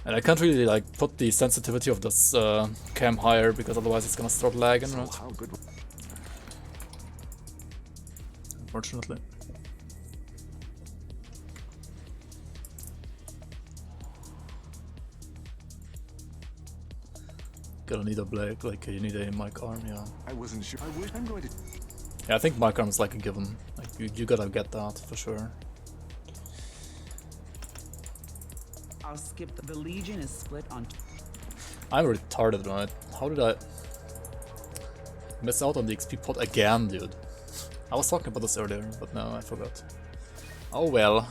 And I can't really like put the sensitivity of this cam higher because otherwise it's gonna start lagging, right? How good. Unfortunately. Gonna need a blade, like you need a mic arm, yeah. I wasn't sure. I wish I'm going to. Yeah, I think mic arm is like a given. Like you gotta get that for sure. I'll skip. The Legion is split on. I'm retarded, right? How did I miss out on the XP pot again, dude? I was talking about this earlier, but no, I forgot. Oh well.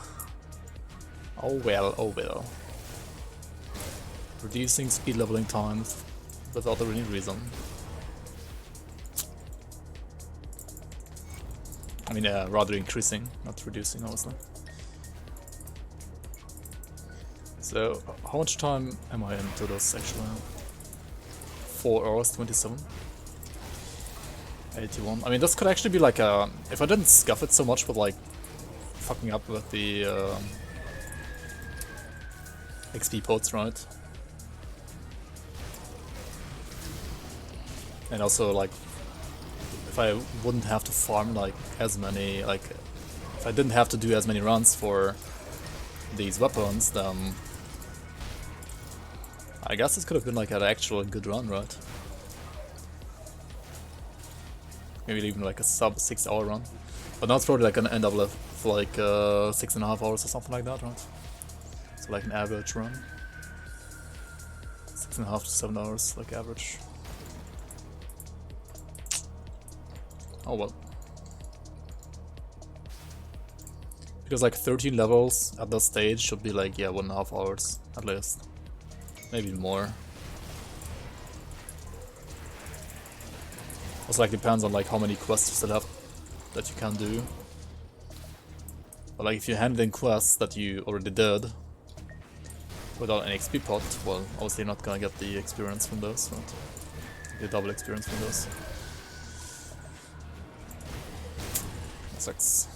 Oh well, oh well. Reducing speed leveling times without any reason. I mean, rather increasing, not reducing, obviously. So, how much time am I into this actually? 4 hours, 27. 81. I mean, this could actually be like a... If I didn't scuff it so much with like fucking up with the XP pots, right? And also like, if I wouldn't have to farm like as many, like, if I didn't have to do as many runs for these weapons, then I guess this could have been like an actual good run, right? Maybe even like a sub 6 hour run. But now it's probably like gonna end up with like 6.5 hours or something like that, right? So like an average run. 6.5 to 7 hours, like average. Oh well. Because like 13 levels at that stage should be like, yeah, 1.5 hours at least. Maybe more. Also like depends on like how many quests you still have that you can do. But like if you hand in quests that you already did without an XP pot, well obviously you're not gonna get the experience from those, right? The double experience from those. That sucks.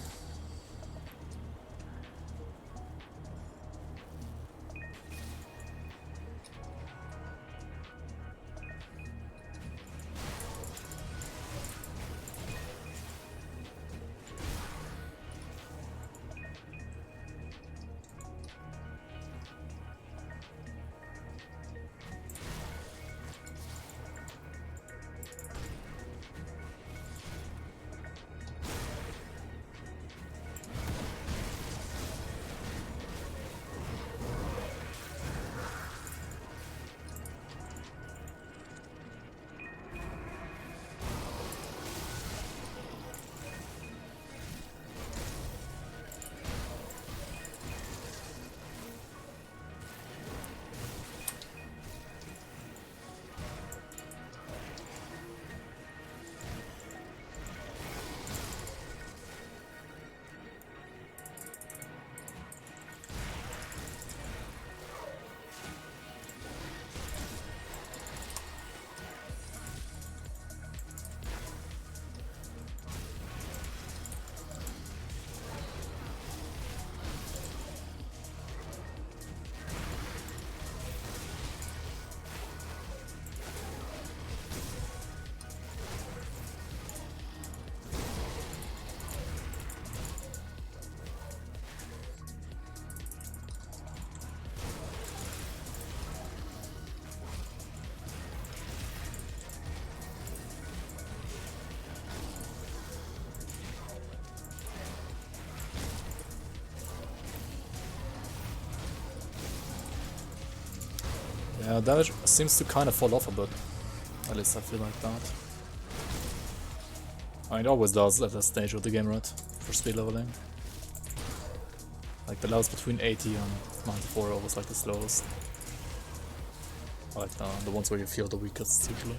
Yeah, damage seems to kind of fall off a bit. At least I feel like that. I mean, it always does at that stage of the game, right? For speed leveling. Like the levels between 80 and 94 are always like the slowest. Or like the ones where you feel the weakest usually.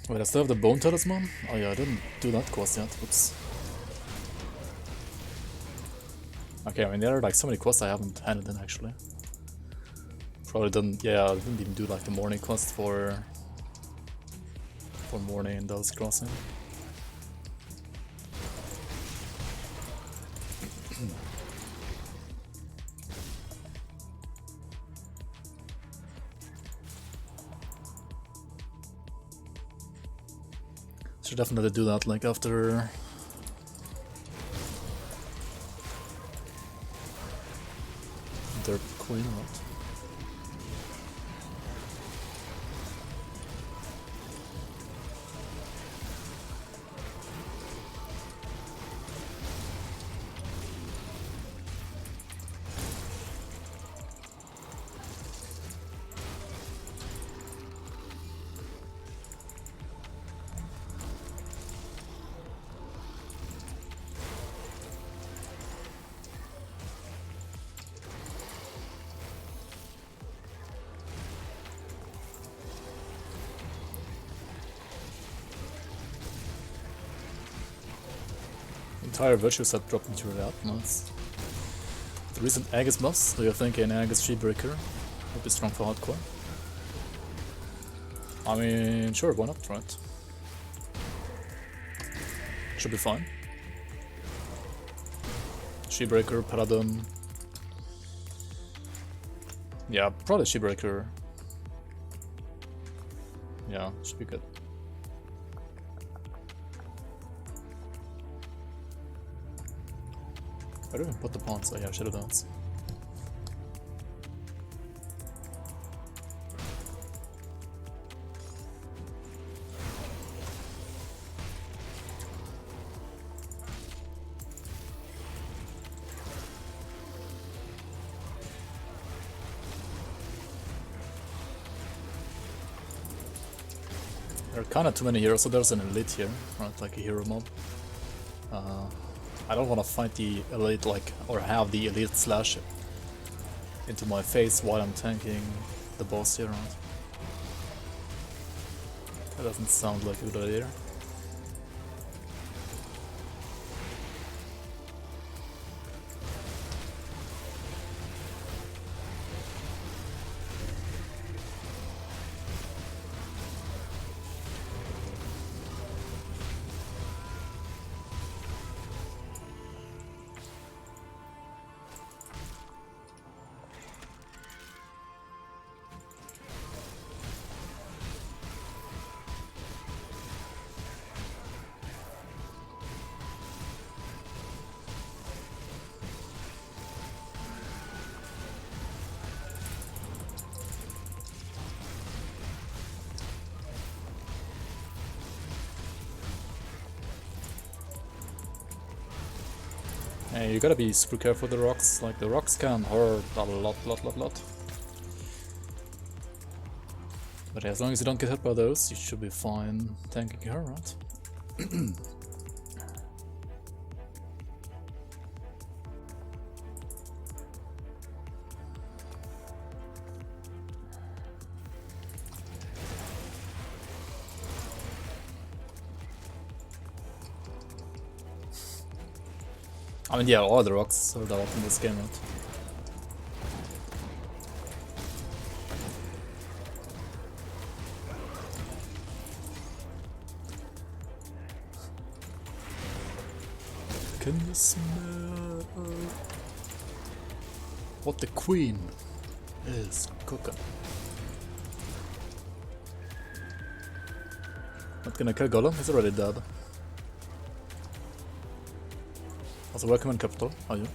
Wait, I still have the Bone Talisman? Oh yeah, I didn't do that quest yet. Oops. Okay, I mean there are like so many quests I haven't handed in actually. Probably didn't, yeah, I didn't even do like the morning quest for morning and those crossing. Should definitely do that like after Derp Queen, right? Entire virtue set dropped into that, nice. The recent Aegis buffs, do you think an Aegis Sheepbreaker would be strong for hardcore? I mean, sure, why not, right? Should be fine. Sheepbreaker, Paladin. Yeah, probably Sheepbreaker. Yeah, should be good. Where do we put the pawns? Oh yeah, Shadow Dance. There are kinda too many heroes, so there's an elite here, right? Like a hero mob. I don't want to fight the elite, like, or have the elite slash into my face while I'm tanking the boss here, right? That doesn't sound like a good idea. Hey, you gotta be super careful with the rocks, like the rocks can hurt a lot. But as long as you don't get hit by those, you should be fine tanking her, right? I mean, yeah, all the rocks are developed in this game, right? Can you smell what the queen is cooking? Not gonna kill Golem, he's already dead. Also, welcome in Capital, are you?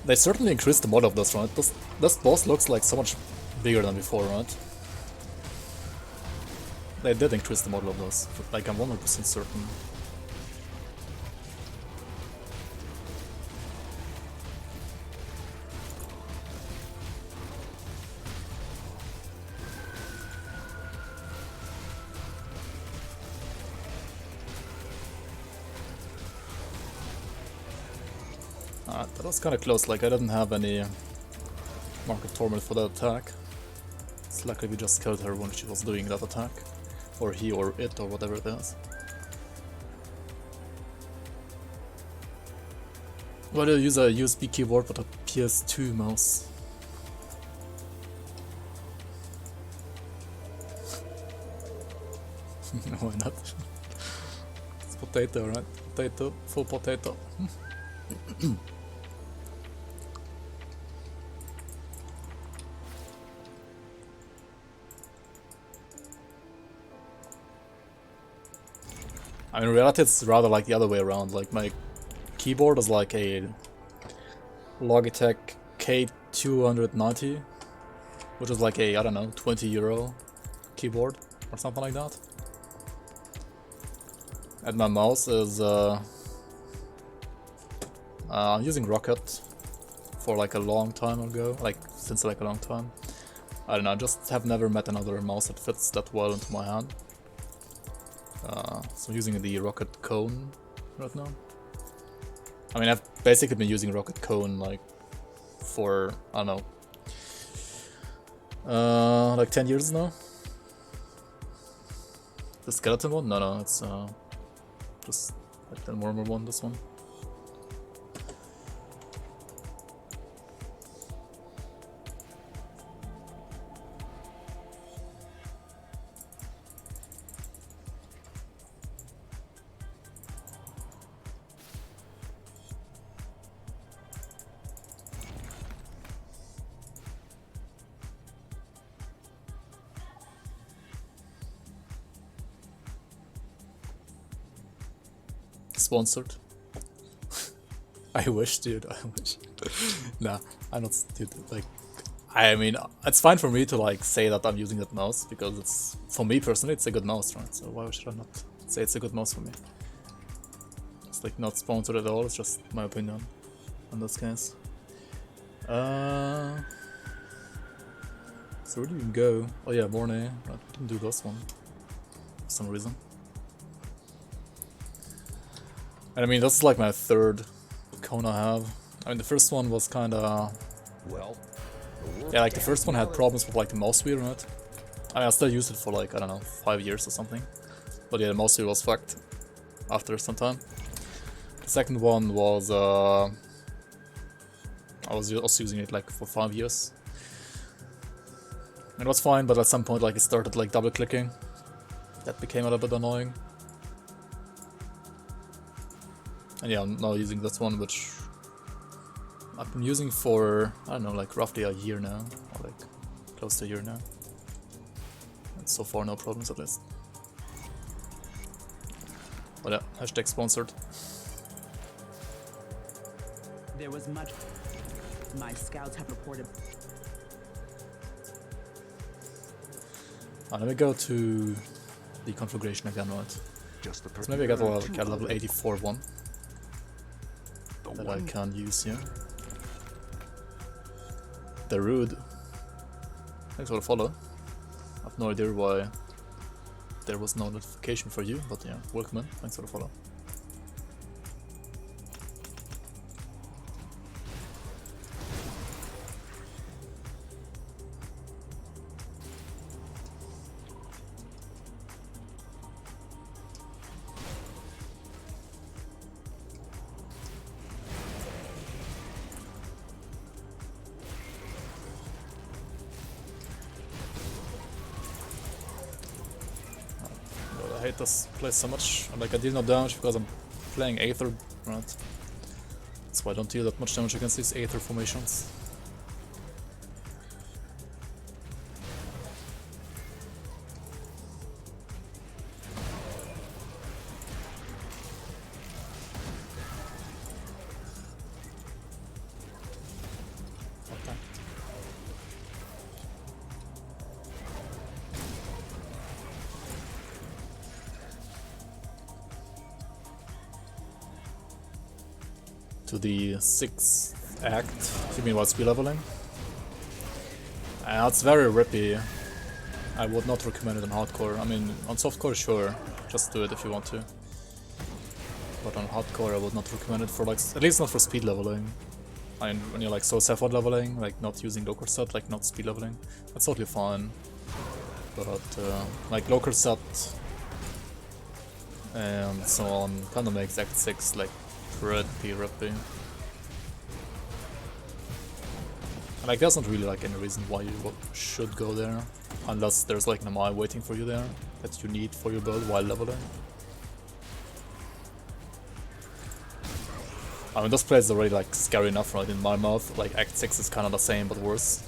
They certainly increased the mod of this, right? This boss looks like so much bigger than before, right? They did increase the model of those, like I'm 100% certain. That was kind of close, like I didn't have any Mark of Torment for that attack. It's likely we just killed her when she was doing that attack. Or he or it or whatever it is. Why do you use a USB keyboard but a PS2 mouse? Why not? It's potato, right? Potato, full potato. I mean, in reality, it's rather like the other way around. Like, my keyboard is like a Logitech K290, which is like a, I don't know, €20 keyboard or something like that. And my mouse is, I'm using Rocket for like a long time ago, like since like a long time. I don't know, just have never met another mouse that fits that well into my hand. So I'm using the Rocket Cone right now. I mean, I've basically been using Rocket Cone like for, I don't know, like 10 years now. The skeleton one? No, it's just like the normal one, this one. Sponsored. I wish, dude, I wish. Nah, I'm not, dude, like, I mean, it's fine for me to like say that I'm using that mouse, because it's, for me personally, it's a good mouse, right? So why should I not say it's a good mouse for me? It's like not sponsored at all, it's just my opinion in this case. So where do you go? Oh yeah, Mornay. I didn't do this one for some reason. And I mean, that's like my third cone I have. I mean, the first one was kinda... Well, yeah, like the first one had problems with like the mouse wheel, right? I mean, I still used it for like, I don't know, 5 years or something. But yeah, the mouse wheel was fucked after some time. The second one was, I was also using it like for 5 years. It was fine, but at some point like it started like double clicking. That became a little bit annoying. And yeah, I'm now using this one, which I've been using for, I don't know, like roughly a year now, or like close to a year now. And so far no problems at least. But yeah, hashtag sponsored. There was much. My scouts have reported. Let me go to the configuration again, right? Just the So maybe I got a level 84 one that I can use here. The Rude. Thanks for the follow. I have no idea why there was no notification for you, but yeah, welcome in. Thanks for the follow. I hate this place so much. Like, I deal no damage because I'm playing Aether, right? That's why I don't deal that much damage against these Aether formations. Okay. To the 6th act. You mean what, speed leveling? It's very rippy. I would not recommend it on hardcore. I mean, on softcore, sure. Just do it if you want to. but on hardcore I would not recommend it for like, at least not for speed leveling. I mean, when you're like so effort leveling, like not using local set, like not speed leveling, that's totally fine. But like local set and so on kind of makes Act 6 like pretty rippy. And like there's not really like any reason why you should go there, unless there's like an MI waiting for you there that you need for your build while leveling. I mean, this place is already like scary enough, right? In my mouth, like Act 6 is kind of the same but worse.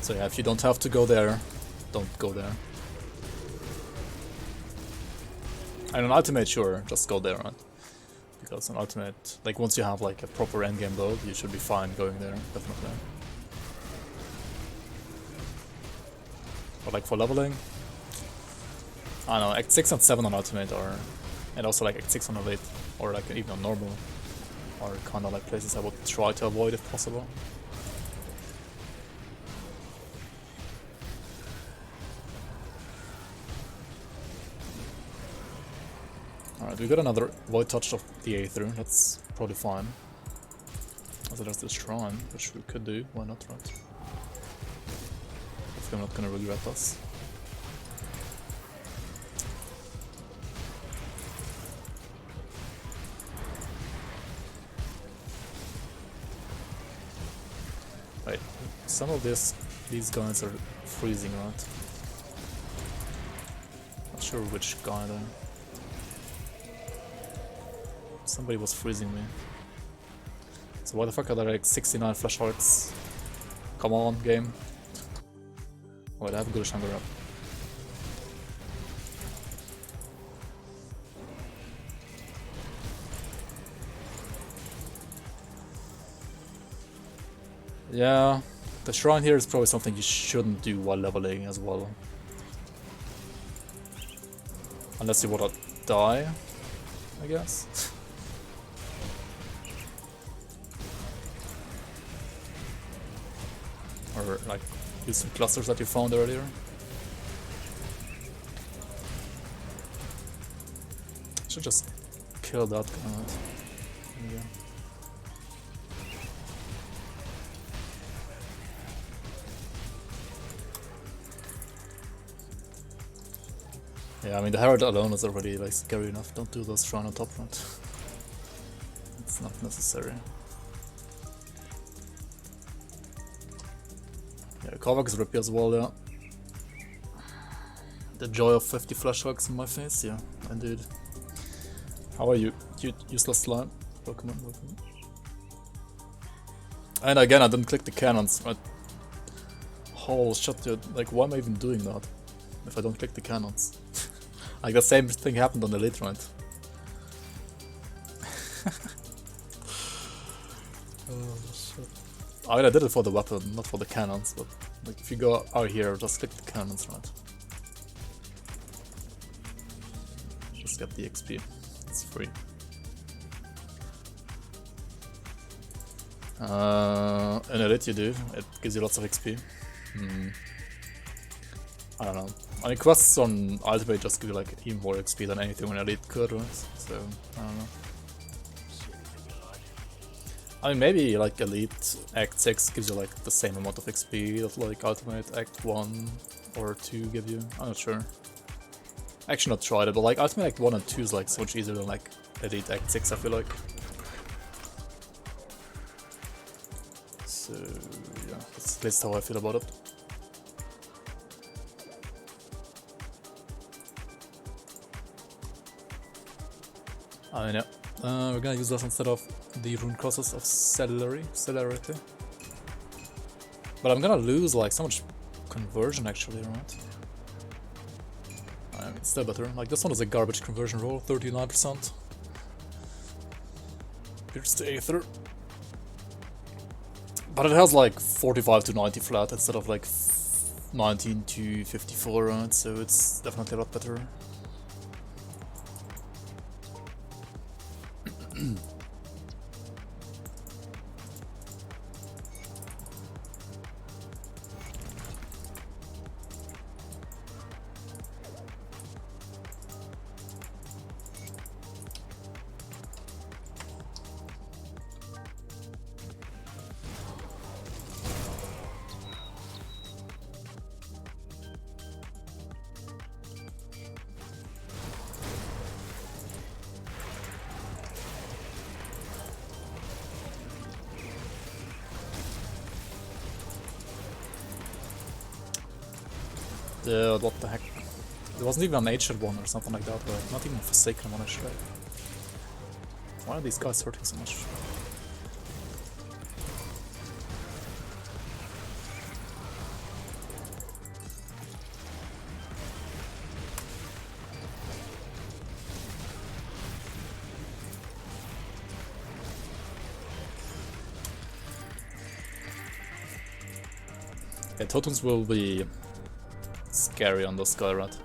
So yeah, if you don't have to go there, don't go there. And on Ultimate, sure, just go there, right? Because on Ultimate, like once you have like a proper endgame build, you should be fine going there, definitely. But like for leveling, I don't know, Act 6 and 7 on Ultimate are, and also like Act 6 on Elite, or like even on normal, are kind of like places I would try to avoid if possible. Alright, we got another Void Touch of the Aether, that's probably fine. Also there's this Shrine, which we could do, why not, right? If I'm not gonna regret us. Wait, some of these guys are freezing, right? Not sure which guy though. Somebody was freezing me. So why the fuck are there like 69 flash hearts? Come on, game. Wait, I have a good hunger up. Yeah, the shrine here is probably something you shouldn't do while leveling as well. Unless you wanna die, I guess. Or like use some clusters that you found earlier. Should just kill that guy. Yeah. Yeah, I mean the Herald alone is already like scary enough. Don't do those shrine on top front. It's not necessary. Yeah, Korvax is rippy as well, yeah. The joy of 50 flash hooks in my face, yeah, indeed. How are you? Useless slime? Welcome in, welcome in. And again, I didn't click the cannons, right? Oh shit, dude, like why am I even doing that? If I don't click the cannons? Like the same thing happened on the Elite, right? Oh shit. I mean, I did it for the weapon, not for the cannons, but like if you go out here, just click the cannons, right? Just get the XP. It's free. In Elite you do, it gives you lots of XP. I don't know. I mean, quests on Ultimate just give you like even more XP than anything on Elite could, right? So, I don't know. I mean, maybe like Elite Act 6 gives you like the same amount of XP that like Ultimate Act 1 or 2 give you. I'm not sure. Actually not tried it, but like Ultimate Act 1 and 2 is like so much easier than like Elite Act 6, I feel like. So yeah, that's at least how I feel about it. I mean, yeah. We're gonna use this instead of the rune crosses of celerity. But I'm gonna lose like so much conversion actually, right? I mean, it's still better. Like this one is a garbage conversion roll, 39%. Here's the Aether. But it has like 45 to 90 flat instead of like 19 to 54, right? So it's definitely a lot better. What the heck? There wasn't even a nature one or something like that, but not even a forsaken one actually. Why are these guys hurting so much? Yeah, totems will be scary on the Skyrat.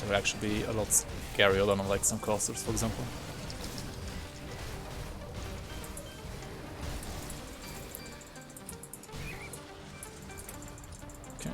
They will actually be a lot scarier than on like some casters, for example. Okay.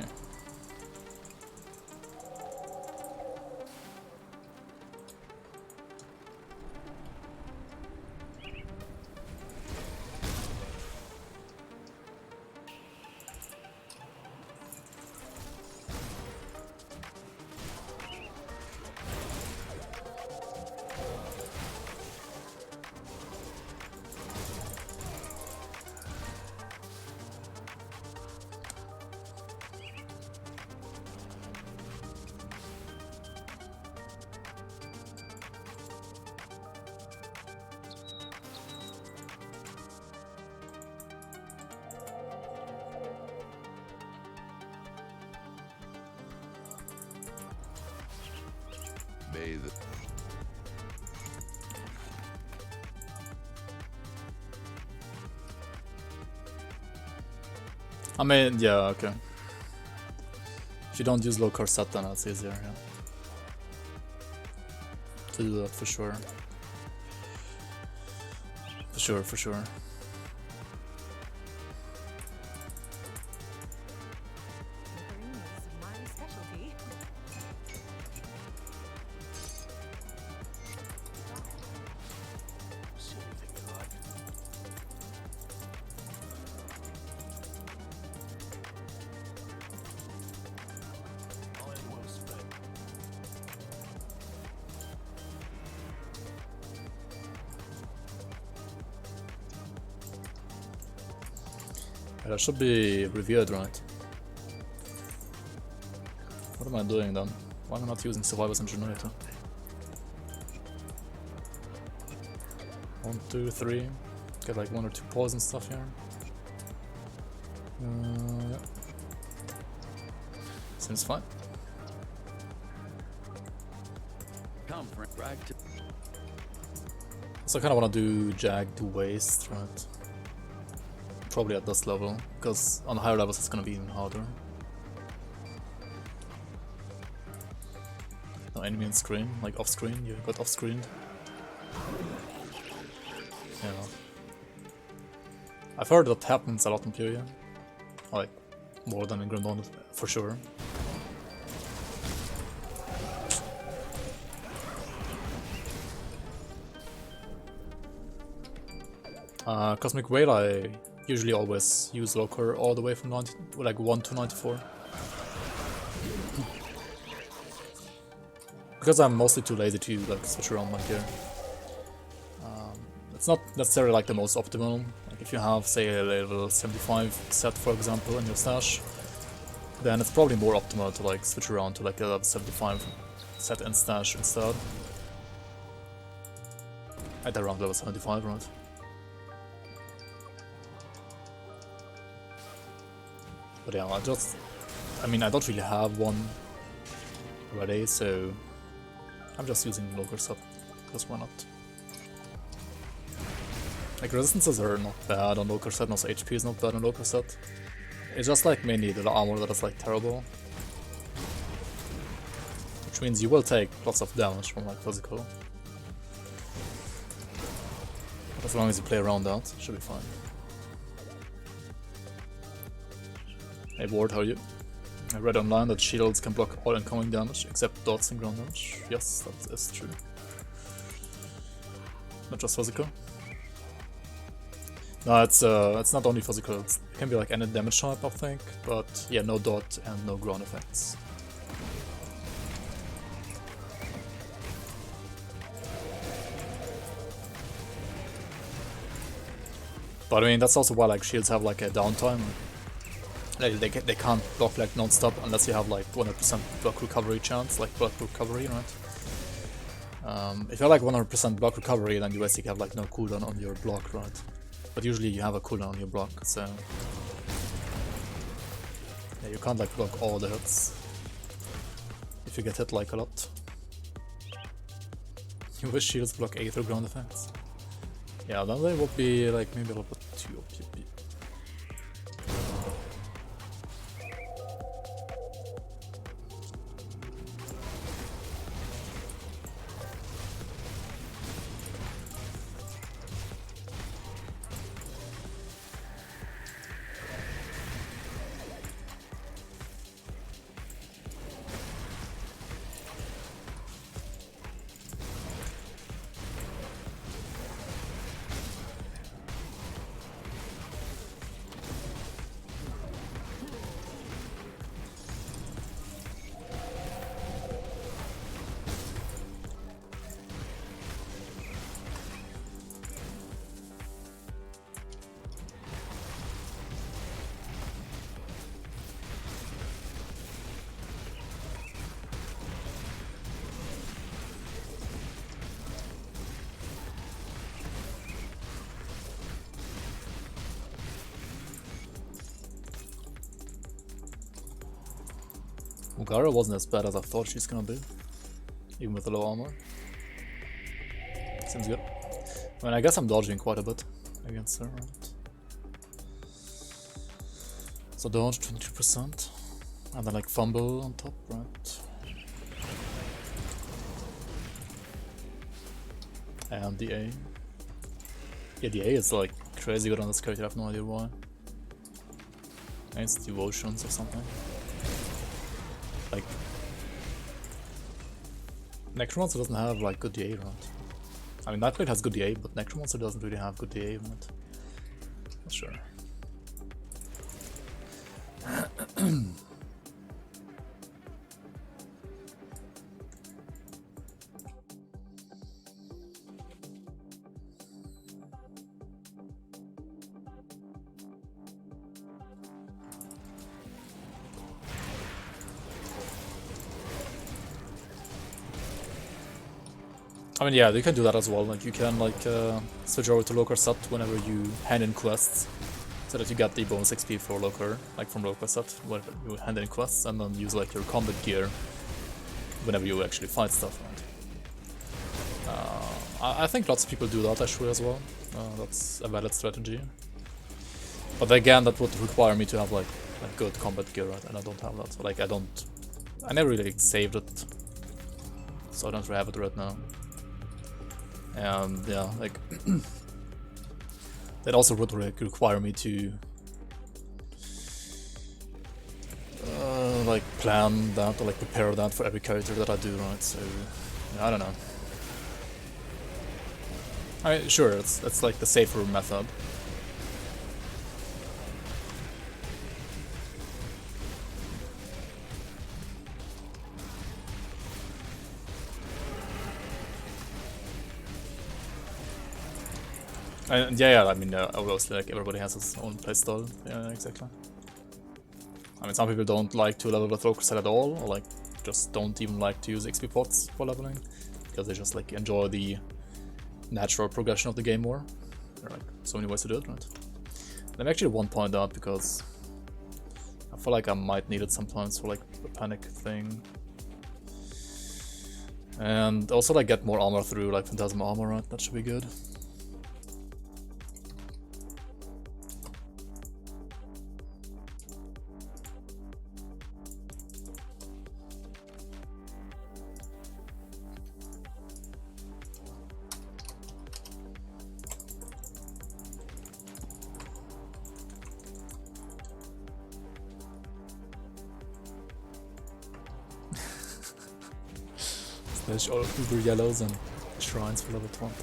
Bathe. I mean, yeah, okay. If you don't use low corset, then that's easier, yeah. To do that for sure. For sure, for sure. Green is my specialty. That should be revered, right? What am I doing then? Why am I not using Survivor's Ingenuity? 1, 2, 3. Get like 1 or 2 poison stuff here. Yeah. Seems fine. Come, friend. Drag to. So I kind of want to do Jag to Waste, right? Probably at this level, because on higher levels it's gonna be even harder. No enemy on screen, like off screen, you got off screened. Yeah. I've heard that happens a lot in Pyria. Like, more than in Grand Dawn, for sure. Cosmic Whale, I usually always use Locker all the way from 90, like 1 to 94. Because I'm mostly too lazy to like switch around my gear. It's not necessarily like the most optimal. Like if you have, say, a level 75 set, for example, in your stash, then it's probably more optimal to like switch around to like a level 75 set in stash instead. At around level 75, right? But yeah, I mean, I don't really have one ready, so I'm just using local set, because why not? Like, resistances are not bad on local set, and also HP is not bad on local set. It's just like mainly the armor that is like terrible. Which means you will take lots of damage from like physical. But as long as you play around that, it should be fine. Hey Ward, how are you? I read online that shields can block all incoming damage except dots and ground damage. Yes, that is true. Not just physical. No, it's not only physical, it can be like any damage type, I think, but yeah, no dot and no ground effects. But I mean, that's also why like shields have like a downtime. they can't block like non-stop unless you have like 100% block recovery chance, like block recovery, right? If you have like 100% block recovery, then you basically have like no cooldown on your block, right? But usually you have a cooldown on your block, so yeah, you can't like block all the hits if you get hit like a lot. You wish shields block aether ground effects. Yeah, then they would be like maybe a little bit too OP. Gara wasn't as bad as I thought she's gonna be, even with the low armor. Seems good. I mean, I guess I'm dodging quite a bit against her, right? So dodge 22%, and then like fumble on top, right? And the A. Yeah, the A is like crazy good on this character, I have no idea why. And it's devotions or something. Like, Necromancer doesn't have like good DA, right? I mean, Nightblade has good DA, but Necromancer doesn't really have good DA, right? Not sure. I mean, yeah, you can do that as well. Like, you can like switch over to Locar set whenever you hand in quests, so that you get the bonus XP for Locar, like from Locar set, when you hand in quests, and then use like your combat gear whenever you actually fight stuff. Right? I think lots of people do that actually as well. That's a valid strategy. But again, that would require me to have like good combat gear, right? And I don't have that. So like, I never really saved it, so I don't really have it right now. And yeah, like that also would require me to like plan that or like prepare that for every character that I do, right? So yeah, I don't know. I mean, sure, it's like the safer method. Yeah, I mean, obviously, like, everybody has his own playstyle. Yeah, exactly. I mean, some people don't like to level with Locar set at all, or like, just don't even like to use XP pots for leveling, because they just like enjoy the natural progression of the game more. There are like so many ways to do it, right? Let me actually one point out, because I feel like I might need it sometimes for like a panic thing. And also like get more armor through like Phantasm armor, right? That should be good. There's all uber yellows and shrines for level 20.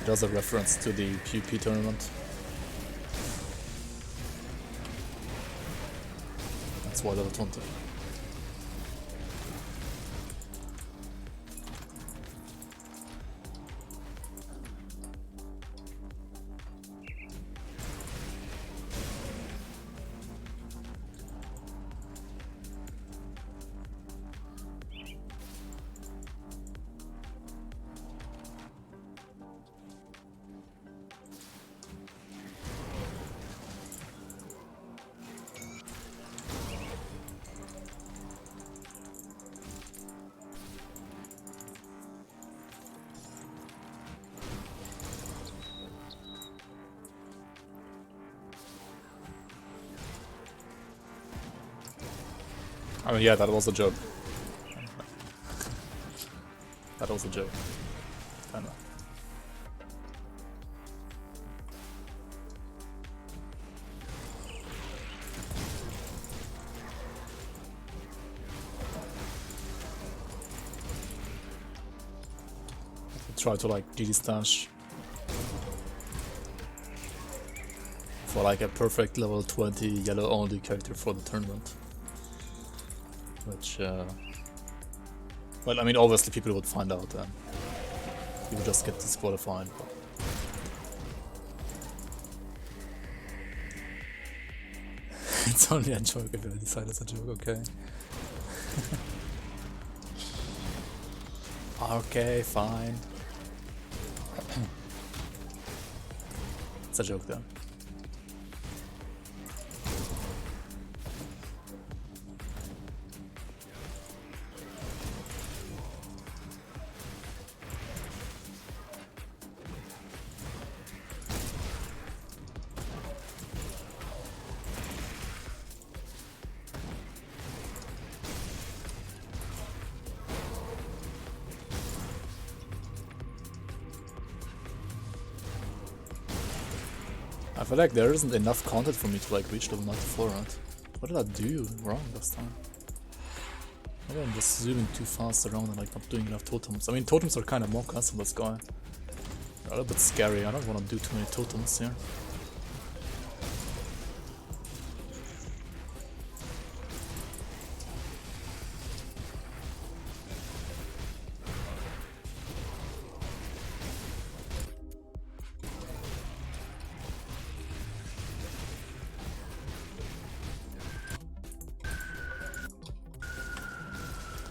It has a reference to the PvP tournament. That's why level 20. Oh yeah, that was a joke. That was a joke. Kinda. Try to like GG stash for like a perfect level 20 yellow only character for the tournament. Which, well, I mean, obviously people would find out and you would just get disqualified. But... it's only a joke if I decide it's a joke, okay. Okay, fine. It's a joke then. I feel like there isn't enough content for me to like reach level 94, right? What did I do wrong this time? Maybe I'm just zooming too fast around and like not doing enough totems. I mean, totems are kind of more custom, this guy. They're a little bit scary, I don't want to do too many totems here.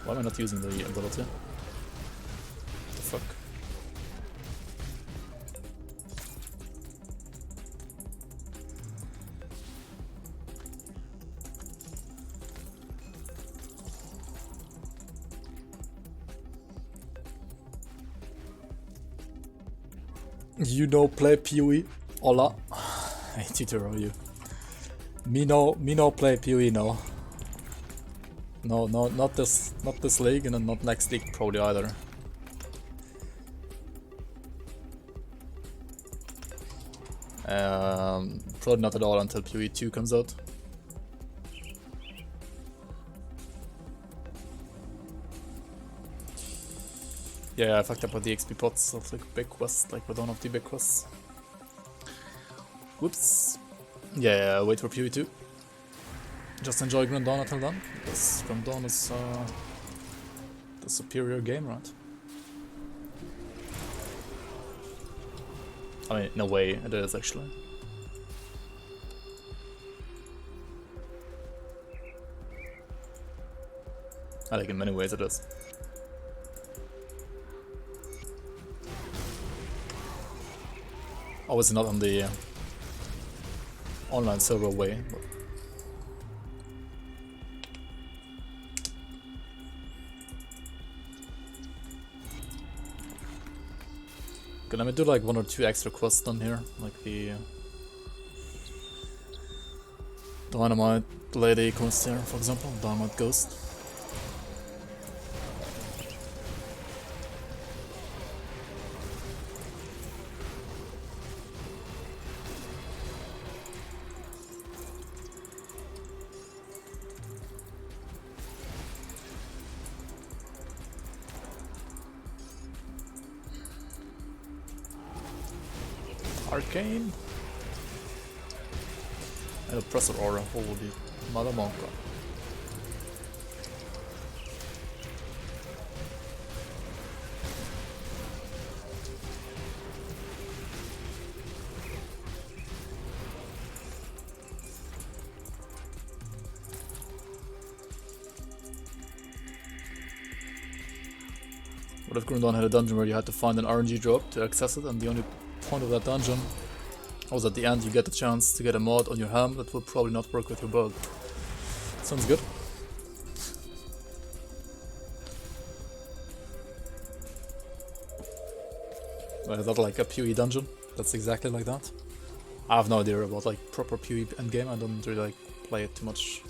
Why am I not using the ability? What the fuck? You know play PoE? Hola. Hey Tito, are you? Me no play PoE, no. No, not this league, and not next league probably either. Probably not at all until PoE 2 comes out. Yeah, I fucked up with the XP pots of like big quests, like with one of the big quests. Whoops. Yeah, wait for PoE 2. Just enjoy Grand Dawn until then, because Grand Dawn is the superior game, right? I mean, in a way, it is actually. I think in many ways it is. Obviously not on the online server way, but let me do like 1 or 2 extra quests done here, like the Dynamite Lady quest here, for example, Dynamite Ghost. Arcane. And Oppressor Aura, holy mother monka. What if Grim Dawn had a dungeon where you had to find an RNG drop to access it, and the only point of that dungeon was at the end you get the chance to get a mod on your helm that will probably not work with your build. Sounds good. Well, is that like a PoE dungeon? That's exactly like that? I have no idea about like proper PoE endgame, I don't really like play it too much.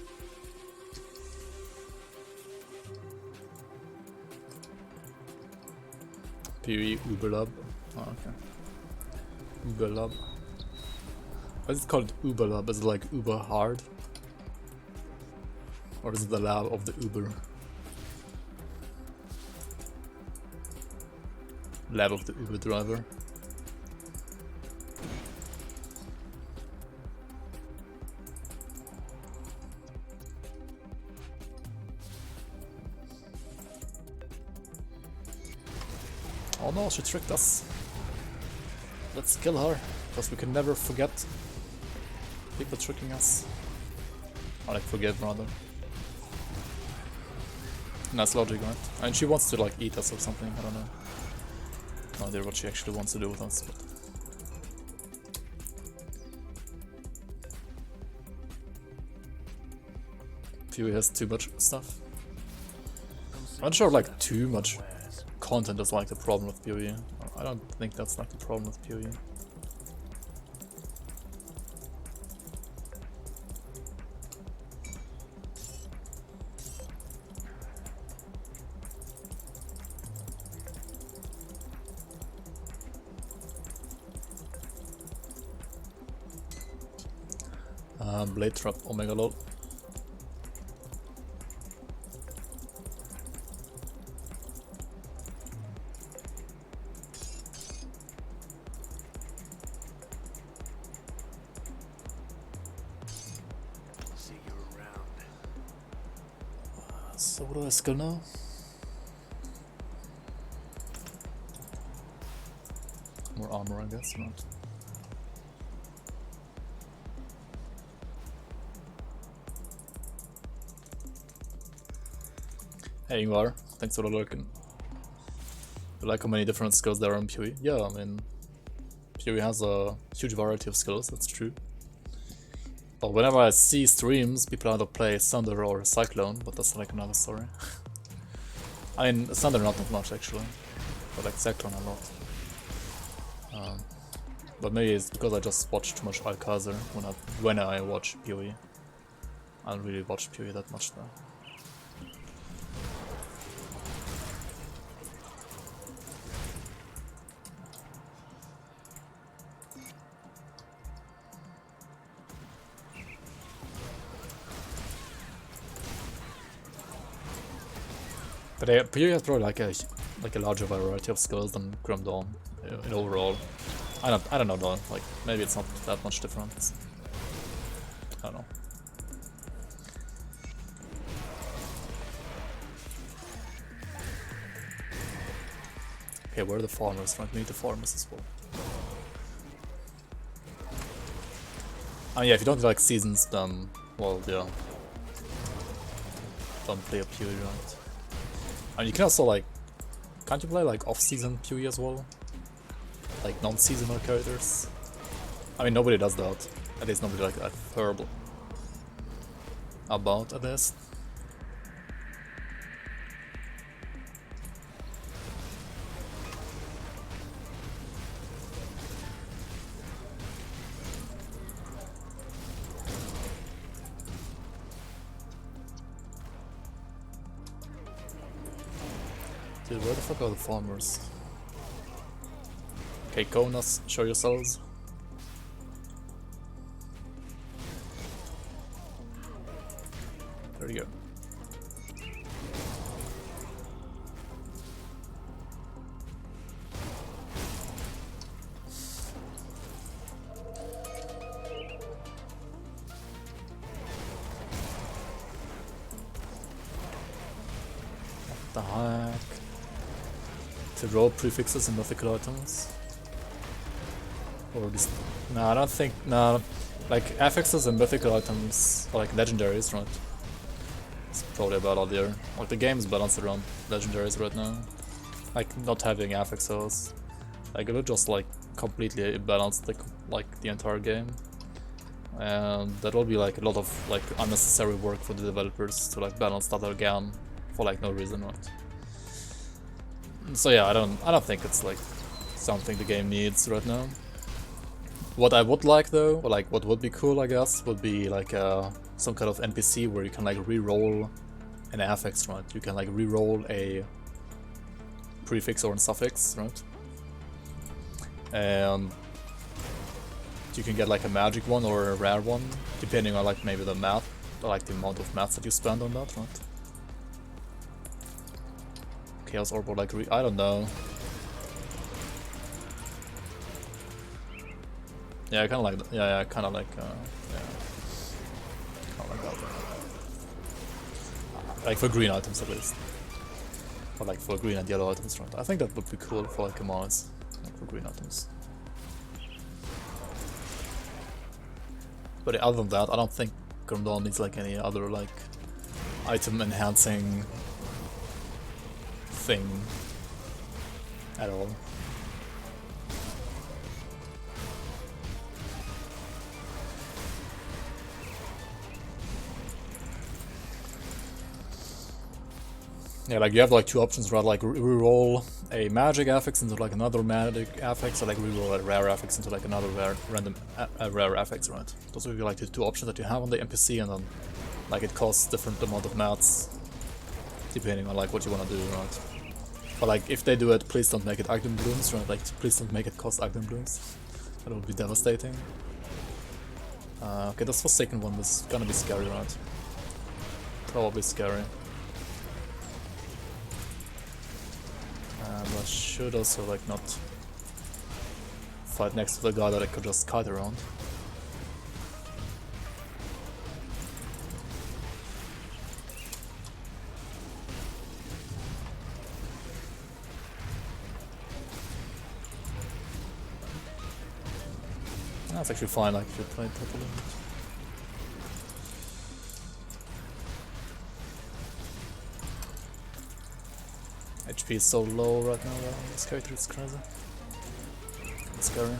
PoE Uberlab. Oh, okay. Uberlab. Why is it called Uberlab? Is it like Uber hard? Or is it the lab of the Uber? Lab of the Uber driver. Oh no, she tricked us. Let's kill her, because we can never forget people tricking us. Or like forget rather. Nice logic, right? I mean, she wants to like eat us or something, I don't know. No idea what she actually wants to do with us, but... PoE has too much stuff. I'm not sure like too much content is like the problem with PoE. I don't think that's like the problem with PoE. Blade Trap, Omega lol. See you around. So what do I skill now? More armor, I guess, right? Hey Ingvar, thanks for the lurking. You like how many different skills there are in PoE? Yeah, I mean, PoE has a huge variety of skills, that's true. But whenever I see streams, people either play Thunder or Cyclone, but that's like another story. I mean, Thunder not that much actually, but like Cyclone a lot. But maybe it's because I just watch too much Alcazar when I watch PoE. I don't really watch PoE that much though. But PoE has probably like a larger variety of skills than Grim Dawn in overall. I don't know though. Like maybe it's not that much different. I don't know. Okay, where are the farmers? Right, meet the farmers as well. Yeah, if you don't like seasons, then well, yeah, don't play a PoE, right? And you can also like, can't you play like off-season PoE as well? Like non-seasonal characters? I mean, nobody does that. At least nobody like I've heard about at least. Dude, where the fuck are the farmers? Okay, Konas, show yourselves. There you go. The heck? To roll prefixes and mythical items? Or just... No, I don't think... No. Like, affixes and mythical items are like legendaries, right? It's probably a bad idea. Like, the game's balanced around legendaries right now. Like, not having affixes. Like, it would just, like, completely balance the entire game. And that will be, like, a lot of, like, unnecessary work for the developers to, like, balance that again for, like, no reason, right? So yeah, I don't think it's, like, something the game needs right now. What I would like though, or like what would be cool I guess, would be like some kind of NPC where you can like re-roll an affix, right? You can like re-roll a prefix or a suffix, right? And you can get like a magic one or a rare one, depending on like maybe the math, or like the amount of maths that you spend on that, right? Chaos Orb or like I don't know. Yeah, I kind of like that. Yeah, kind of like, yeah. Kind of like that. Like for green items at least. Or like for green and yellow items, right? I think that would be cool for like commands, like for green items. But other than that, I don't think Dawn needs like any other like item enhancing thing at all. Yeah, like you have like two options, right? Like reroll a magic affix into like another magic affix, or like reroll a rare affix into like another random rare affix, right? Those would be like the two options that you have on the NPC, and then like it costs different amount of mats depending on like what you want to do, right? But like if they do it, please don't make it Agdum Blooms, right? Like please don't make it cost Agdum Blooms. That would be devastating. Okay, this Forsaken one was gonna be scary, right? Probably scary. I should also like not fight next to the guy that I could just kite around. That's actually fine, like if you play it properly. HP is so low right now, this character is crazy. It's scary.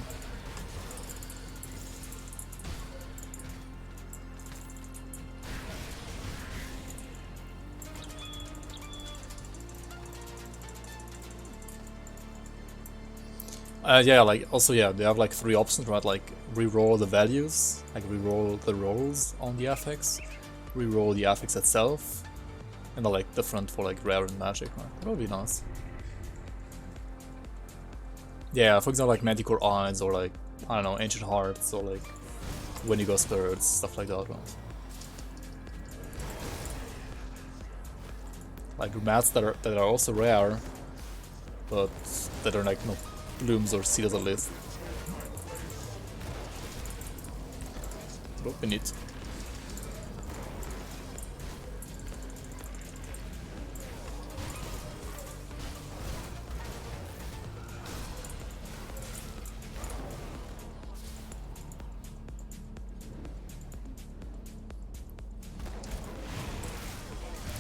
Yeah, like also yeah, they have like three options, right? Like reroll the values, like reroll the rolls on the affix, reroll the affix itself, and they're like different for like rare and magic, right? That would be nice. Yeah, for example, like Manticore Eyes, or like I don't know, Ancient Hearts, or like Wendigo Spirits, stuff like that, right? Like mats that are also rare, but that are like not blooms or seals at least. What we need.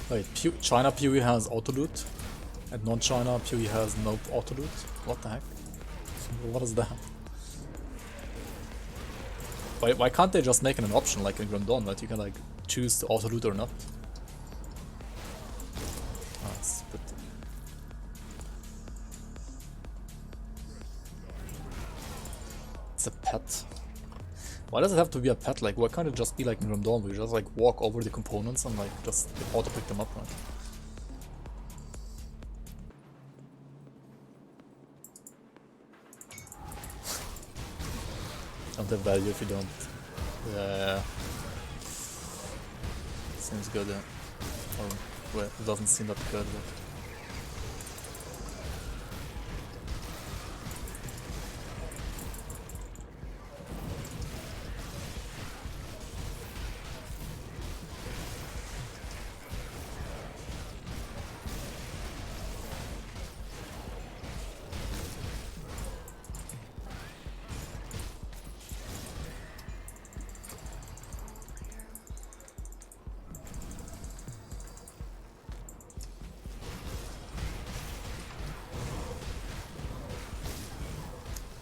Wait, China PoE has auto loot, and non-China PoE has no auto loot? What the heck? What is that? Why can't they just make it an option like in Dawn that you can like choose to auto loot or not? Oh, it's a bit... It's a pet. Why does it have to be a pet? Like, why can't it just be like in Dawn where you just like walk over the components and like just auto pick them up, right? Don't have value if you don't. Yeah. Seems good, yeah. Or, well, it doesn't seem that good, but...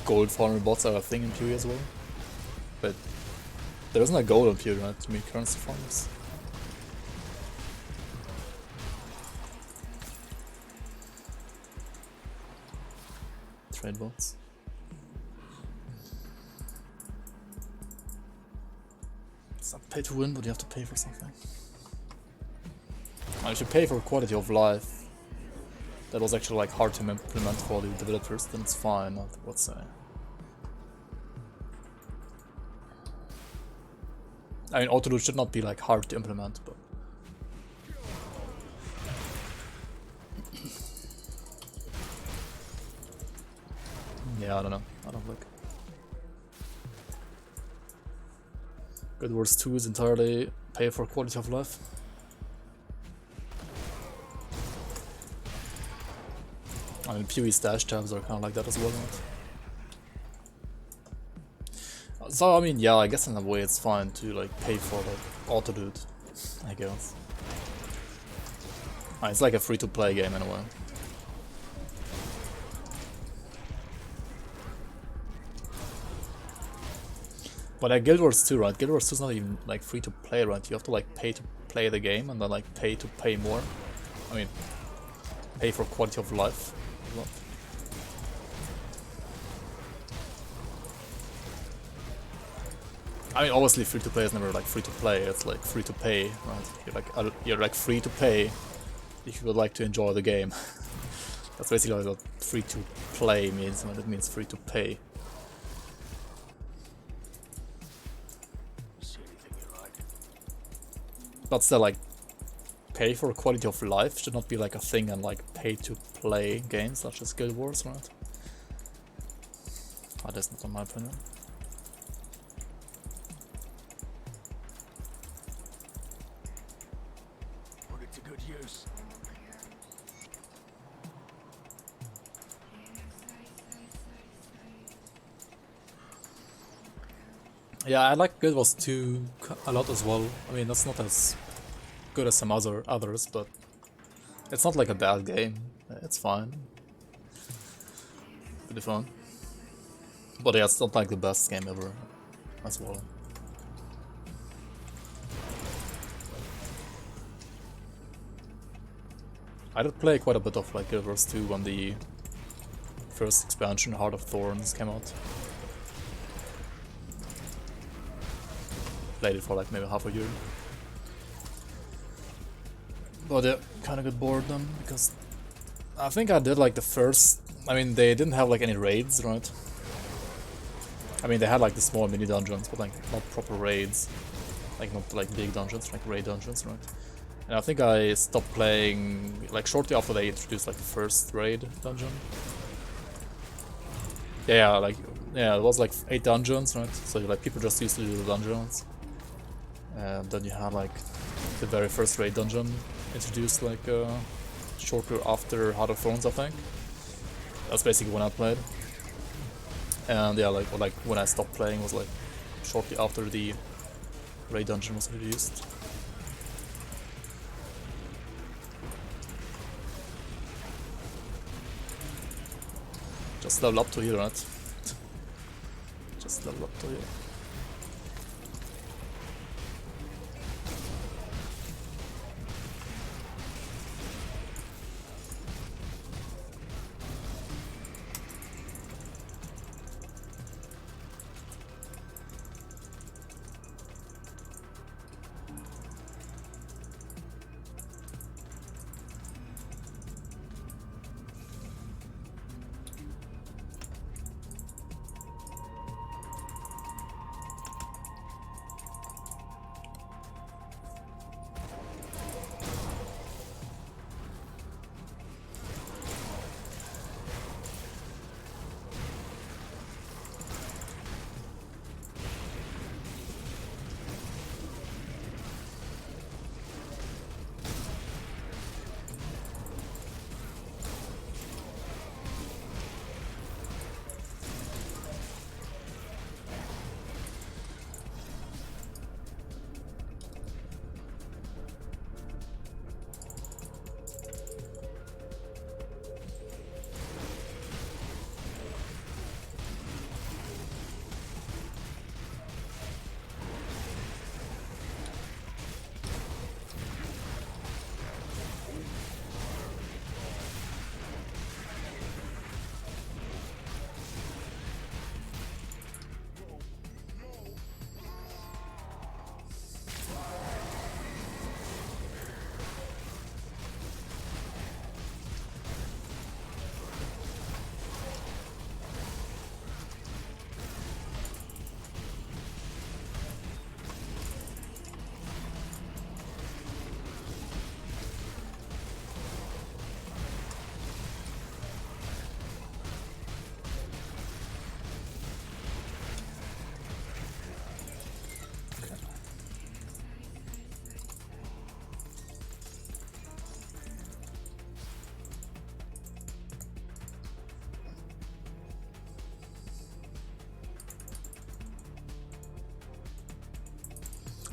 gold farming bots are a thing in PoE as well. But there isn't a gold in PoE, right, to make currency farms. Trade bots. It's not pay to win, but you have to pay for something. And if you pay for quality of life, that was actually like hard to implement for the developers, then it's fine, I would say. I mean, auto-loot should not be like hard to implement, but yeah, I don't know. I don't like. Guild Wars 2 is entirely pay for quality of life. I mean, PoE stash tabs are kind of like that as well, right? So, I mean, yeah, I guess in a way it's fine to like pay for like auto-loot, I guess. It's like a free-to-play game in a way. But like Guild Wars 2, right? Guild Wars 2 is not even like free to play, right? You have to like pay to play the game and then like pay to pay more. I mean, pay for quality of life. I mean, obviously free to play is never like free to play, it's like free to pay, right? You're like free to pay if you would like to enjoy the game. That's basically what free to play means, and it means free to pay. But still, like, pay for quality of life should not be like a thing and like pay to play games such as Guild Wars, right? That's not in my opinion. Put it to good use. Yeah, I like Guild Wars 2 a lot as well. I mean, that's not as good as some others, but it's not like a bad game. It's fine. Pretty fun. But yeah, it's not like the best game ever as well. I did play quite a bit of like Guild Wars 2 when the first expansion, Heart of Thorns, came out. Played it for like maybe half a year. But yeah, kinda got bored then, because I think I did like the first... I mean, they didn't have like any raids, right? I mean, they had like the small mini dungeons, but like not proper raids. Like not like big dungeons, like raid dungeons, right? And I think I stopped playing like shortly after they introduced like the first raid dungeon. Yeah, like, yeah, it was like 8 dungeons, right? So like people just used to do the dungeons. And then you had like the very first raid dungeon introduced like shortly after Heart of Thorns, I think. That's basically when I played. And yeah, like when I stopped playing was like shortly after the raid dungeon was introduced. Just level up to here, right? Just level up to here.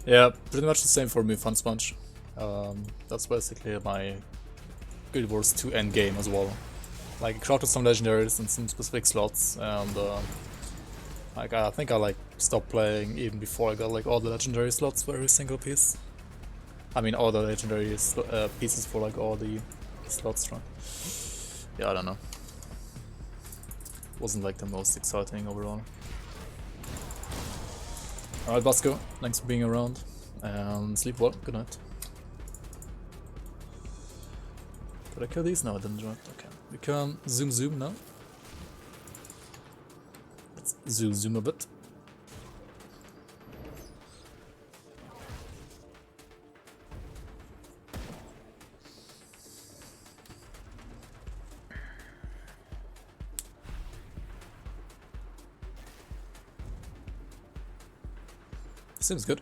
Yeah, pretty much the same for me, Fun Sponge. That's basically my Guild Wars 2 end game as well. Like, I crafted some legendaries in some specific slots, and like I think I like stopped playing even before I got like all the legendary slots for every single piece. I mean, all the legendary pieces for like all the slots, right? Yeah, I don't know. Wasn't like the most exciting overall. Alright, Basco, thanks for being around. And sleep well, good night. Did I kill these? No, I didn't, right? Okay. We can zoom now. Let's zoom a bit. Seems good.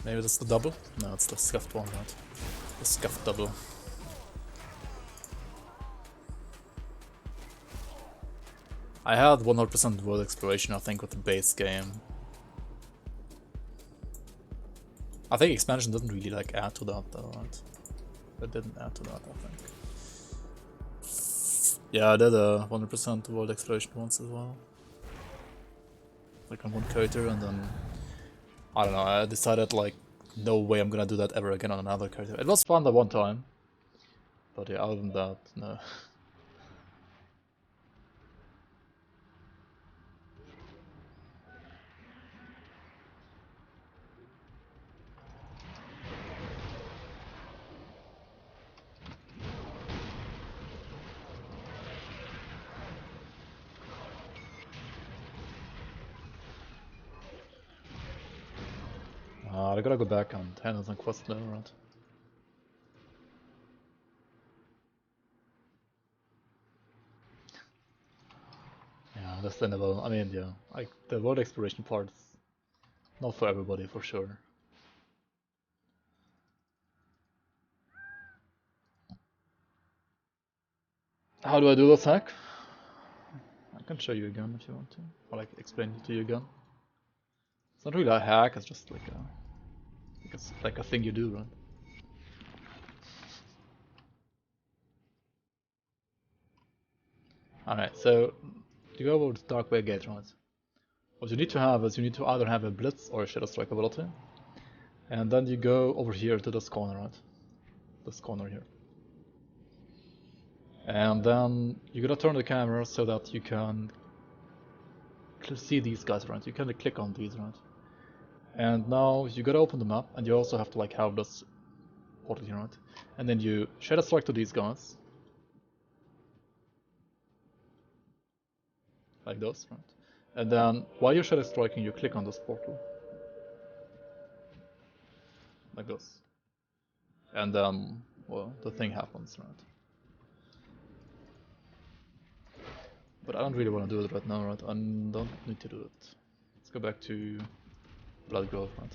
Maybe that's the double? No, it's the scuffed one, right? The scuffed double. I had 100% world exploration, I think, with the base game. I think expansion doesn't really like add to that though, right? It didn't add to that, I think. Yeah, I did a 100% world exploration once as well. Like on one character, and then I don't know, I decided like no way I'm gonna do that ever again on another character. It was fun that one time, but yeah, other than that, no. I gotta go back and handle some quests now, right? Yeah, understandable. I mean, yeah, like the world exploration part is not for everybody, for sure. How do I do this hack? I can show you again if you want to, or like explain it to you again. It's not really a hack; it's just like a thing you do, right? Alright, so to go over the Darkway Gate, right? What you need to have is you need to either have a Blitz or a Shadow Strike ability. And then you go over here to this corner, right? This corner here. And then you gotta turn the camera so that you can see these guys, right? You can click on these, right? And now you gotta open the map, and you also have to like have this portal here, right? And then you Shadow Strike to these guys. Like this, right? And then while you're Shadow Striking, you click on this portal. Like this. And then, well, the thing happens, right? But I don't really want to do it right now, right? I don't need to do it. Let's go back to Blood Grove, right?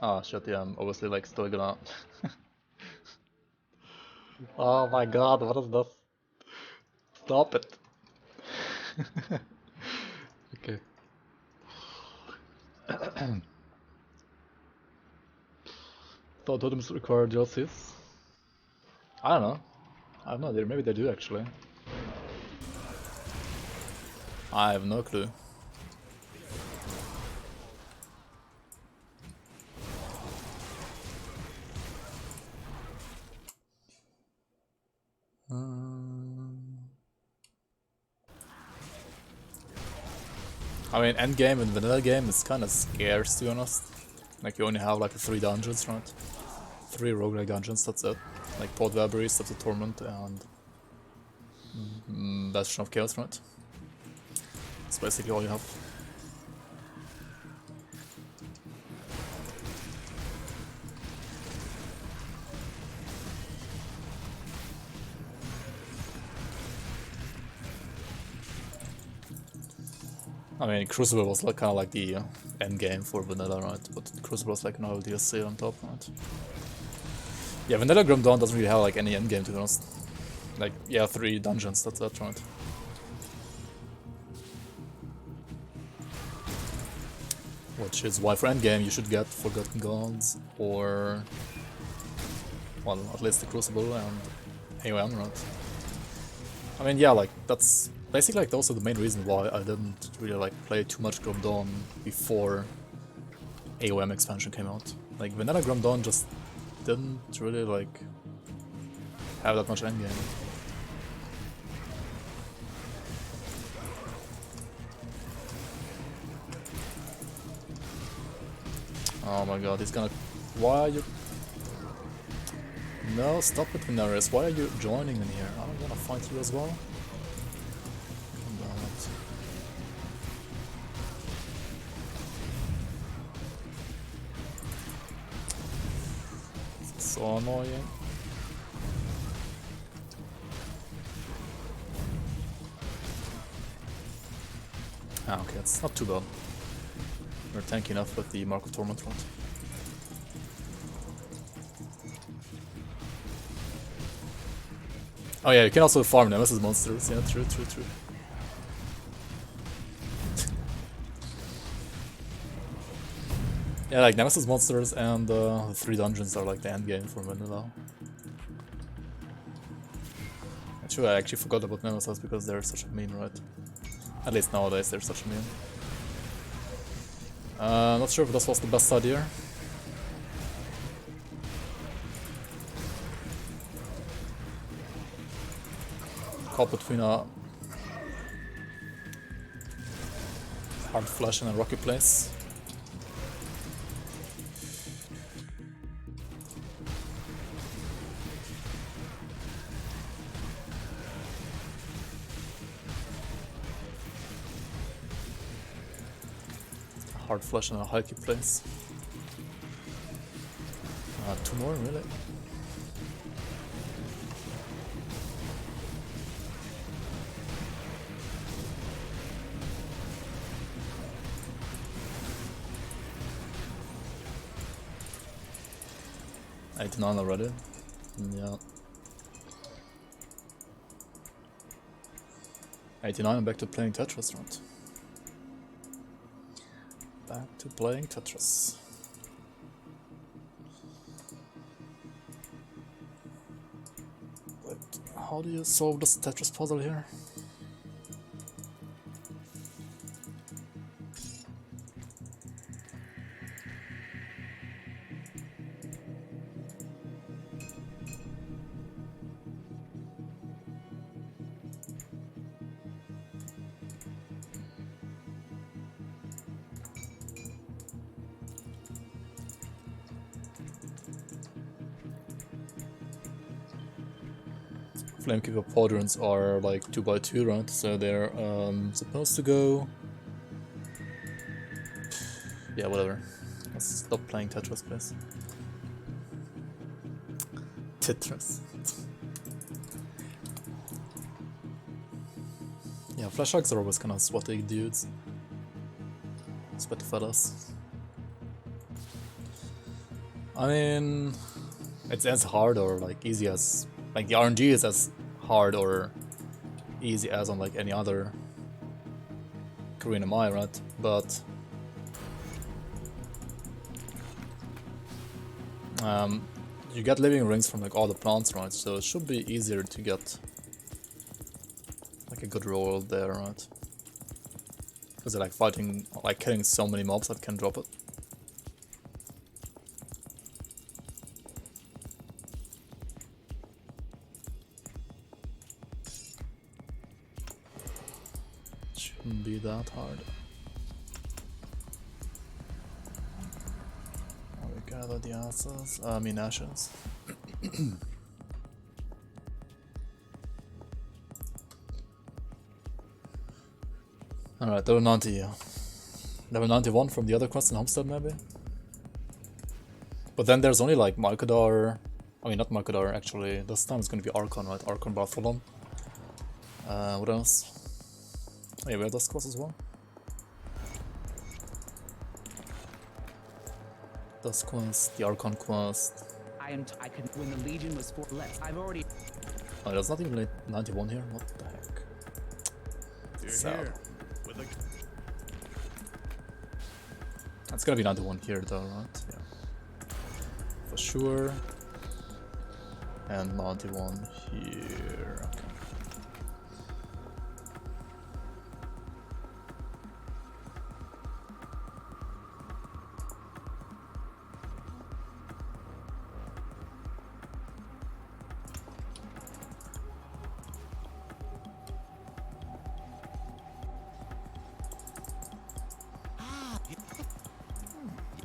Ah, shit, yeah, I'm obviously like still gonna... Oh my god, what is this? Stop it! Okay. Thought totems require DLCs? I don't know. I have no idea, maybe they do actually. I have no clue. I mean, endgame and vanilla game is kinda scarce, to be honest. Like, you only have like 3 dungeons, right? 3 roguelike dungeons, that's it. Like, Port Vabri, Steps of Torment, and Bastion of Chaos, right? That's basically all you have. I mean, Crucible was like kind of like the end game for vanilla, right? But Crucible was like another DLC on top, right? Yeah, vanilla Grim Dawn doesn't really have like any end game, to be honest. Like, yeah, 3 dungeons, that's right. Which is why for endgame you should get Forgotten Gods or... well, at least the Crucible and AOM, right? I mean, yeah, like, that's... basically, like, those are the main reasons why I didn't really, like, play too much Grom Dawn before AOM expansion came out. Like, Vanilla Grom Dawn just didn't really, like, have that much endgame. Oh my god, he's gonna... why are you... no, stop it, Veneris. Why are you joining in here? I'm gonna fight you as well. Come down. This is so annoying. Ah, okay, it's not too bad. We're tanky enough with the Mark of Torment front. Oh yeah, you can also farm Nemesis monsters. Yeah, true. Yeah, like Nemesis monsters and the 3 dungeons are like the end game for vanilla. Actually, I actually forgot about Nemesis because they're such a meme, right? At least nowadays they're such a meme. Not sure if this was the best idea. Caught between a hard flash and a rocky place. Hard flash and a hikey place. 2 more, really? $89 already. Yeah. 89 and back to playing Tetris, right? Back to playing Tetris. Wait, how do you solve this Tetris puzzle here? Flamekeeper Podrons are like 2x2, right? So they're supposed to go... yeah, whatever. Let's stop playing Tetris, please. Tetris. Yeah, flash hugs are always kind of sweaty dudes. Sweaty fellas. I mean... it's as hard or like easy as... like the RNG is as hard or easy as on like any other Korean MI, right? But you get living rings from like all the plants, right? So it should be easier to get like a good roll there, right? Because they're like fighting, like killing so many mobs that can drop it. Shouldn't be that hard. We gather the asses, I mean ashes. Alright, level 90. Level 91 from the other quest in Homestead, maybe? But then there's only like Malkadar. I mean, not Malkadar, actually. This time it's gonna be Archon, right? Archon Bartholon. What else? Oh, yeah, we have this quest as well. This quest, the Archon quest. I can when the Legion was 4 less. I've already Oh, there's not even like 91 here. What the heck? You're Sad. here with a It's gonna be 91 here though, right? Yeah. For sure. And 91 here. Okay.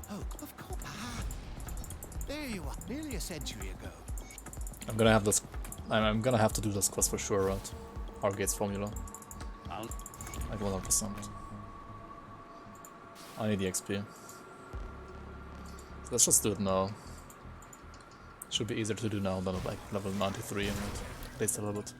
Oh, of course. Ah, there you are. Nearly a century ago. I'm gonna have this. I'm gonna have to do this quest for sure, right? Our Gates formula. Like 100%. I need the XP. So let's just do it now. Should be easier to do now than at like level 93 and at least a little bit.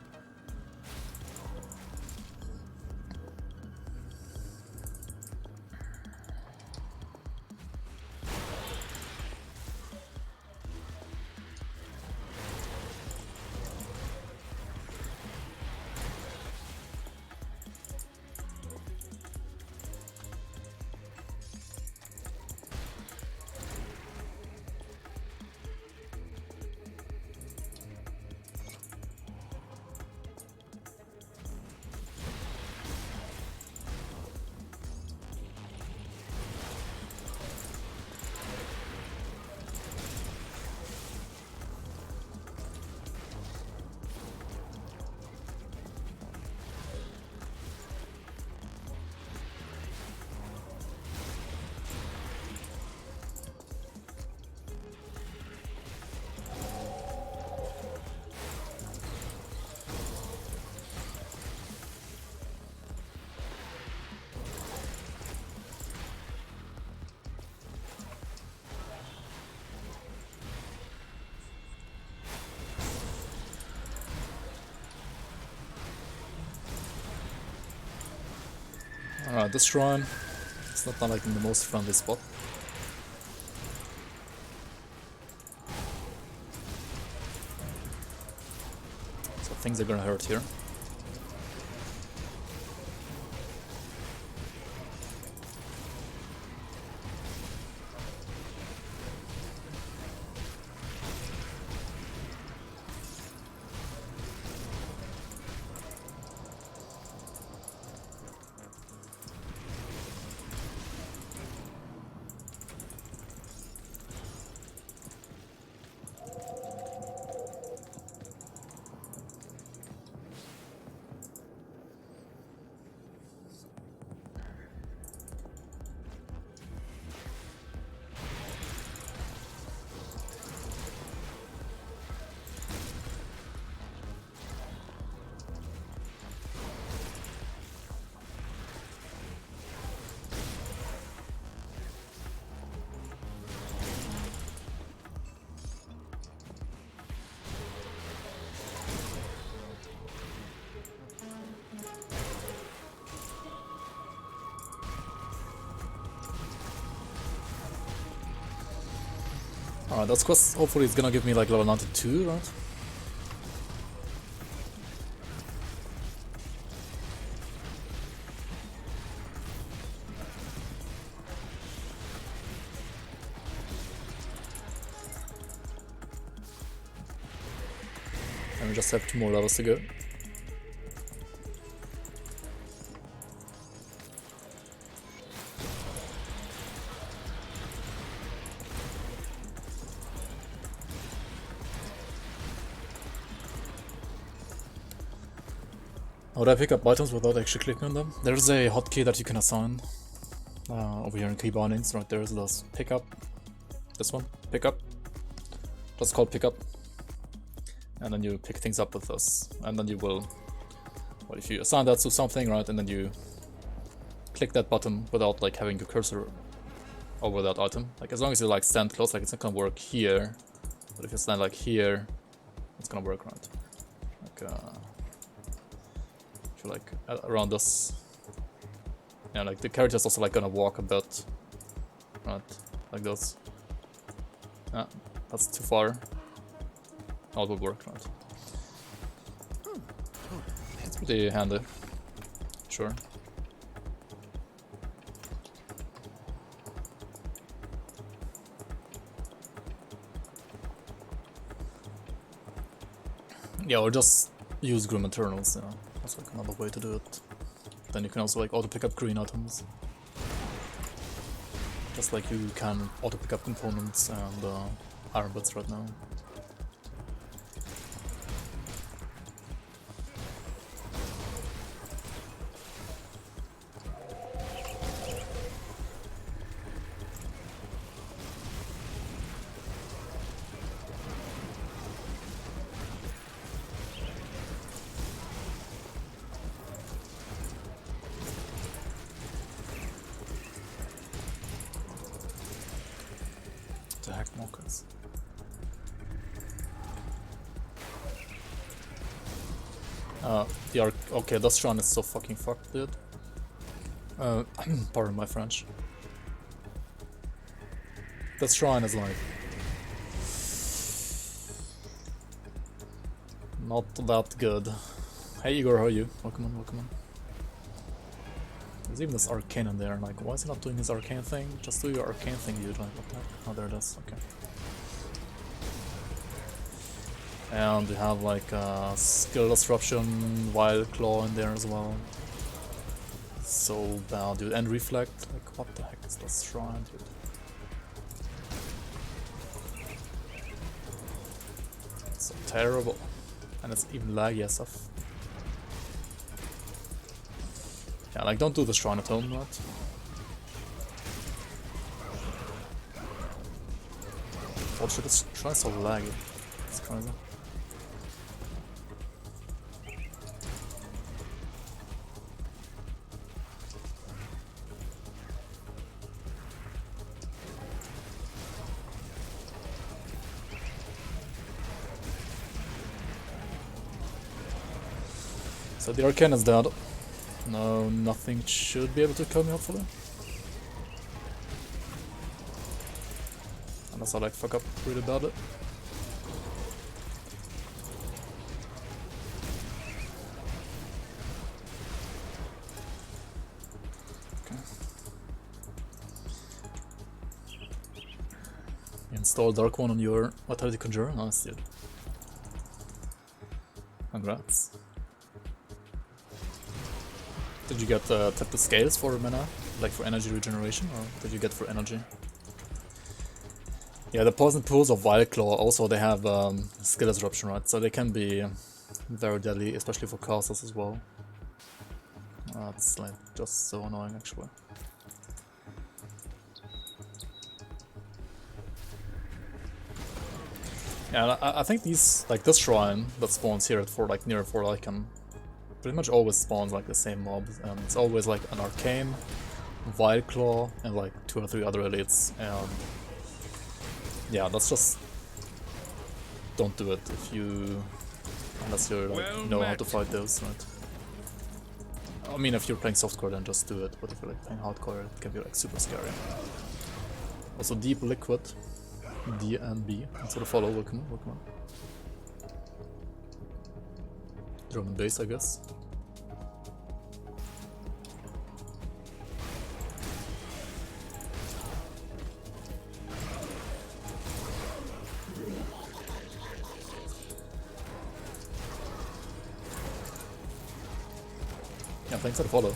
Alright, this shrine. It's not like in the most friendly spot. So things are gonna hurt here. Alright, that's quest hopefully it's gonna give me like level 92, right? And we just have 2 more levels to go. How would I pick up items without actually clicking on them? There's a hotkey that you can assign over here in key bindings, right? There's this pickup. This one, pickup. Just called pickup. And then you pick things up with this. And then you will, well, if you assign that to something, right? And then you click that button without like having your cursor over that item. Like as long as you like stand close, like it's not gonna work here. But if you stand like here, it's gonna work, right? Like, if you like around this, yeah, like the character's also like gonna walk a bit, right? Like this. Yeah, that's too far. How it would work, right? pretty handy. Sure. Yeah, or just use Grim Eternals, you know. That's like another way to do it. Then you can also like auto pick up green items. Just like you can auto pick up components and iron bits right now. The heck, Mockers. Okay, that shrine is so fucking fucked, dude. Pardon my French. That shrine is like not that good. Hey Igor, how are you? Welcome on, welcome on. There's even this arcane in there, like why is he not doing his arcane thing? Just do your arcane thing, dude. Like what the heck? Oh, there it is, okay. And you have like skill disruption, wild claw in there as well. So bad, dude. And reflect, like what the heck is this shrine, dude? It's so terrible. And it's even laggy as stuff. Yeah, like don't do the shrine at home, right? Oh shit, this shrine is so laggy. It's crazy. So the arcane is dead. No, nothing should be able to kill me, hopefully. Unless I like fuck up really badly. Okay. Install Dark One on your Vitality Conjurer. Nice, dude. Congrats. Did you get tap the scales for mana, like for energy regeneration, or did you get for energy? Yeah, the poison pools of Wild Claw also they have skill disruption, right? So they can be very deadly, especially for casters as well. That's like just so annoying, actually. Yeah, I think these like this shrine that spawns here for like near for Lycan pretty much always spawns like the same mobs, and it's always like an arcane, Wild Claw, and like 2 or 3 other elites, and yeah, that's just don't do it if you unless you like, know how to fight those, right? I mean, if you're playing softcore, then just do it, but if you're like playing hardcore, it can be like super scary. Also, Deep Liquid, DNB, thanks for the follow, welcome on, welcome on. Drum and bass, I guess. Yeah, thanks for the follow.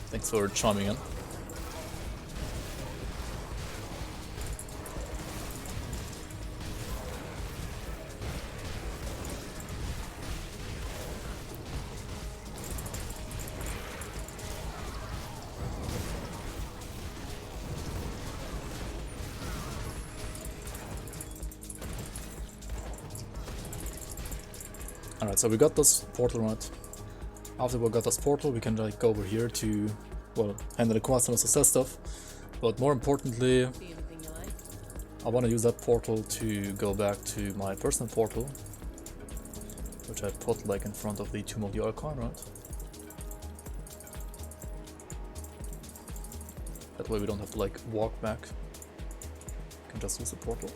Thanks for chiming in. Alright, so we got this portal, right? After we got this portal, we can like go over here to, well, handle the quest and success stuff. But more importantly, I want to use that portal to go back to my personal portal, which I put like in front of the Tomb of the Archon, right? That way we don't have to like walk back. We can just use the portal.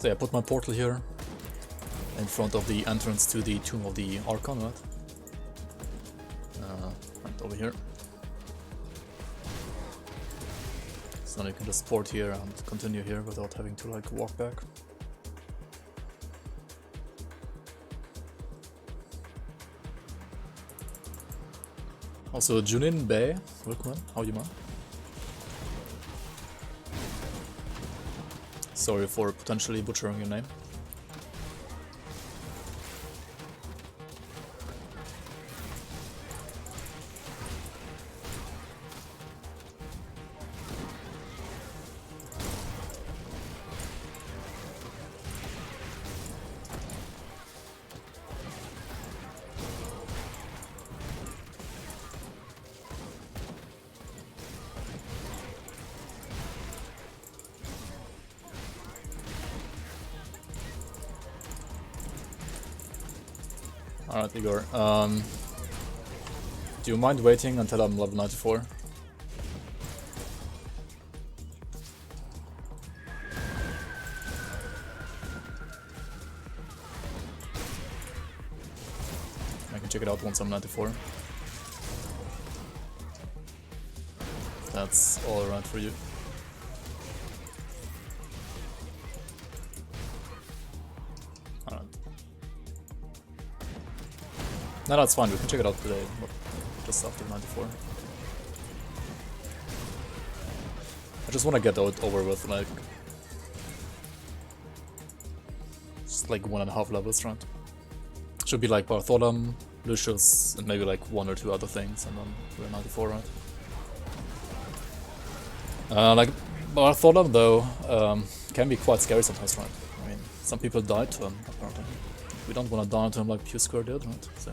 So yeah, put my portal here in front of the entrance to the Tomb of the Archon, right? Right over here. So then you can just port here and continue here without having to like walk back. Also, Junin Bay, welcome. How you, man? Sorry for potentially butchering your name. Alright, Igor. Do you mind waiting until I'm level 94? I can check it out once I'm 94. That's alright for you. Alright. No, that's fine, we can check it out today, but just after 94. I just want to get it over with, like... just like 1.5 levels, right? Should be like Bartholom, Lucius, and maybe like 1 or 2 other things, and then we're 94, right? Like, Bartholom though, can be quite scary sometimes, right? I mean, some people died to him, apparently. We don't want to die to him like Pew Square did, right? So,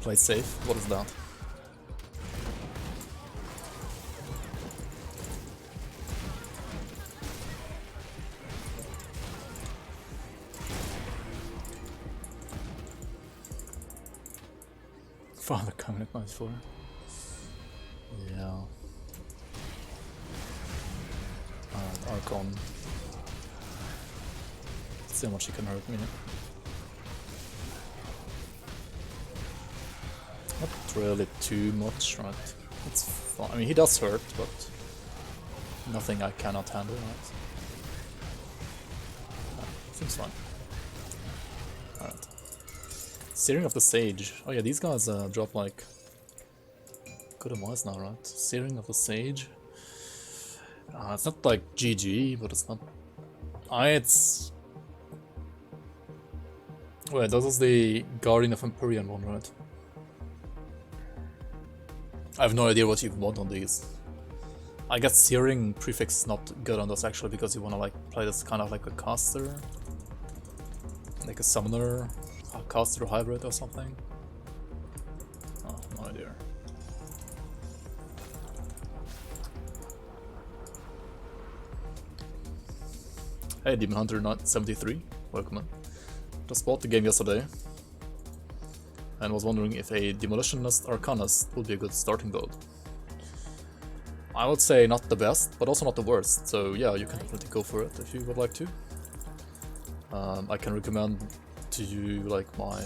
play safe. What is that? Father coming at 94. Yeah. Archon. Let's see how much he can hurt me. Not really too much, right? It's fine. I mean, he does hurt, but nothing I cannot handle, right? Seems fine. Alright. Searing of the Sage. Oh yeah, these guys drop like good amounts now, right? Searing of the Sage. It's not like GG, but it's not... it's... Wait, this is the Guardian of Empyrean one, right? I have no idea what you want on these. I guess Searing prefix is not good on this actually, because you want to like play this kind of like a caster, like a summoner, a caster hybrid or something. Oh, no idea. Hey, Demon Hunter 73, welcome in. Just bought the game yesterday and was wondering if a Demolitionist Arcanist would be a good starting build. I would say not the best, but also not the worst, so yeah, you can definitely go for it if you would like to. I can recommend to you like my...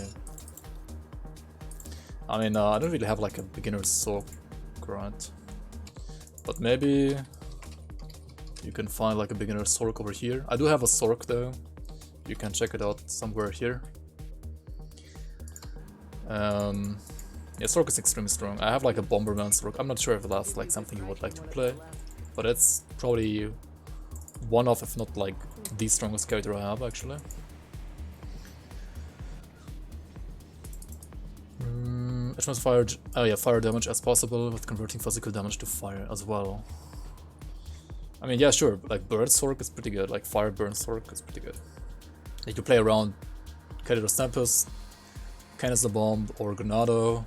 I mean, I don't really have like a beginner's Sork, right? But maybe you can find like a beginner's Sork over here. I do have a Sork though, you can check it out somewhere here. Yeah, Sork is extremely strong. I have like a Bomberman Sork. I'm not sure if that's like something you would like to play, but it's probably one of, if not like the strongest character I have actually. As much fire damage as possible, with converting physical damage to fire as well. I mean, yeah, sure, like Bird Sork is pretty good, like Fire Burn Sork is pretty good. Like, you play around Kaleidos Tempest, Canister Bomb, or Granado.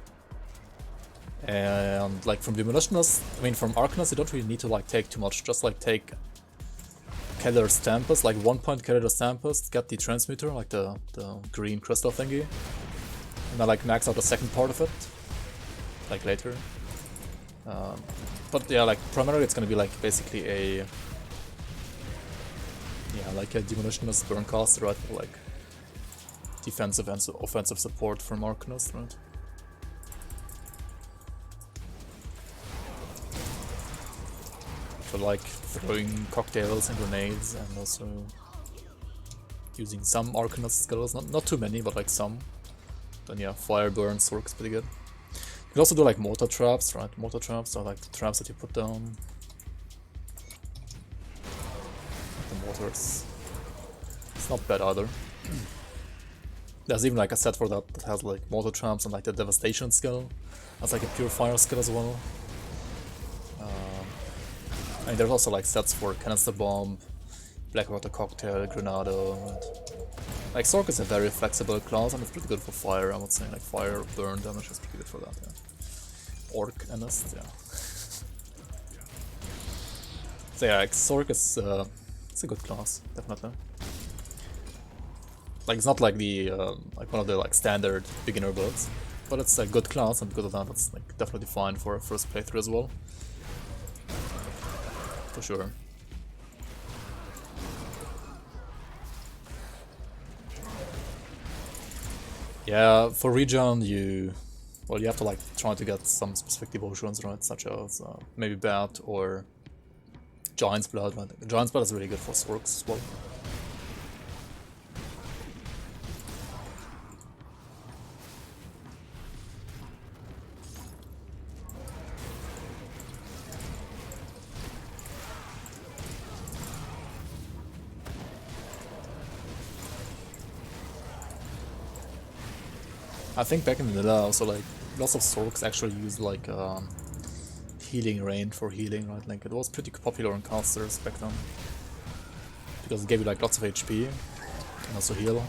And like from Demolitionist, I mean from Arcanist, you don't really need to like take too much. Just like take Kaleidos Tempest, like 1 point Kaleidos Tempest, get the Transmuter, like the green crystal thingy, and then like max out the second part of it, like later. But yeah, like primarily it's gonna be like basically a like a Demolitionist burn caster, right? For like defensive and offensive support from Arcanist, right? For like throwing cocktails and grenades, and also using some Arcanist skills, not too many, but like some. Then yeah, fire burns works pretty good. You can also do like mortar traps, right? Mortar traps are like the traps that you put down. The mortars. It's not bad either. There's even like a set for that has like mortar traps and like the devastation skill. That's like a pure fire skill as well. And there's also like sets for Canister Bomb, Blackwater Cocktail, Granado. And like Sork is a very flexible class and it's pretty good for fire, I would say. Like fire burn damage is pretty good for that, yeah. Orcanist, yeah. So yeah, like Sork is it's a good class, definitely. Like it's not like the like one of the like standard beginner builds, but it's a good class, and because of that, it's like definitely fine for a first playthrough as well. For sure. Yeah, for regen you have to like try to get some specific devotions, right? Such as maybe Bat or Giant's Blood, right? Giant's Blood is really good for Sorks as well. I think back in vanilla also like lots of Sorks actually used like healing rain for healing, right? Like it was pretty popular on casters back then. Because it gave you like lots of HP and also heal.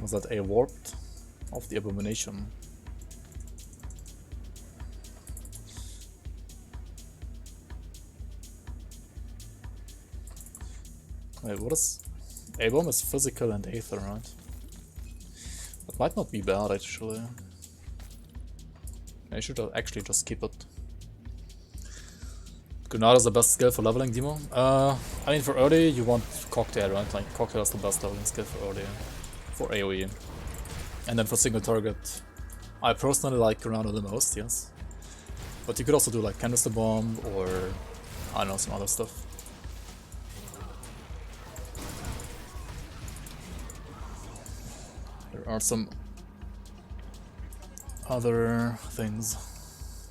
Was that a warped of the abomination? Wait, what is... A-bomb is physical and aether, right? That might not be bad actually. I should actually just keep it. Granada is the best skill for leveling Demo. I mean for early you want Cocktail, right? Like Cocktail is the best leveling skill for early. For AoE. And then for single target, I personally like Granado the most, yes. But you could also do like Canister Bomb or, I don't know, some other stuff. There are some other things.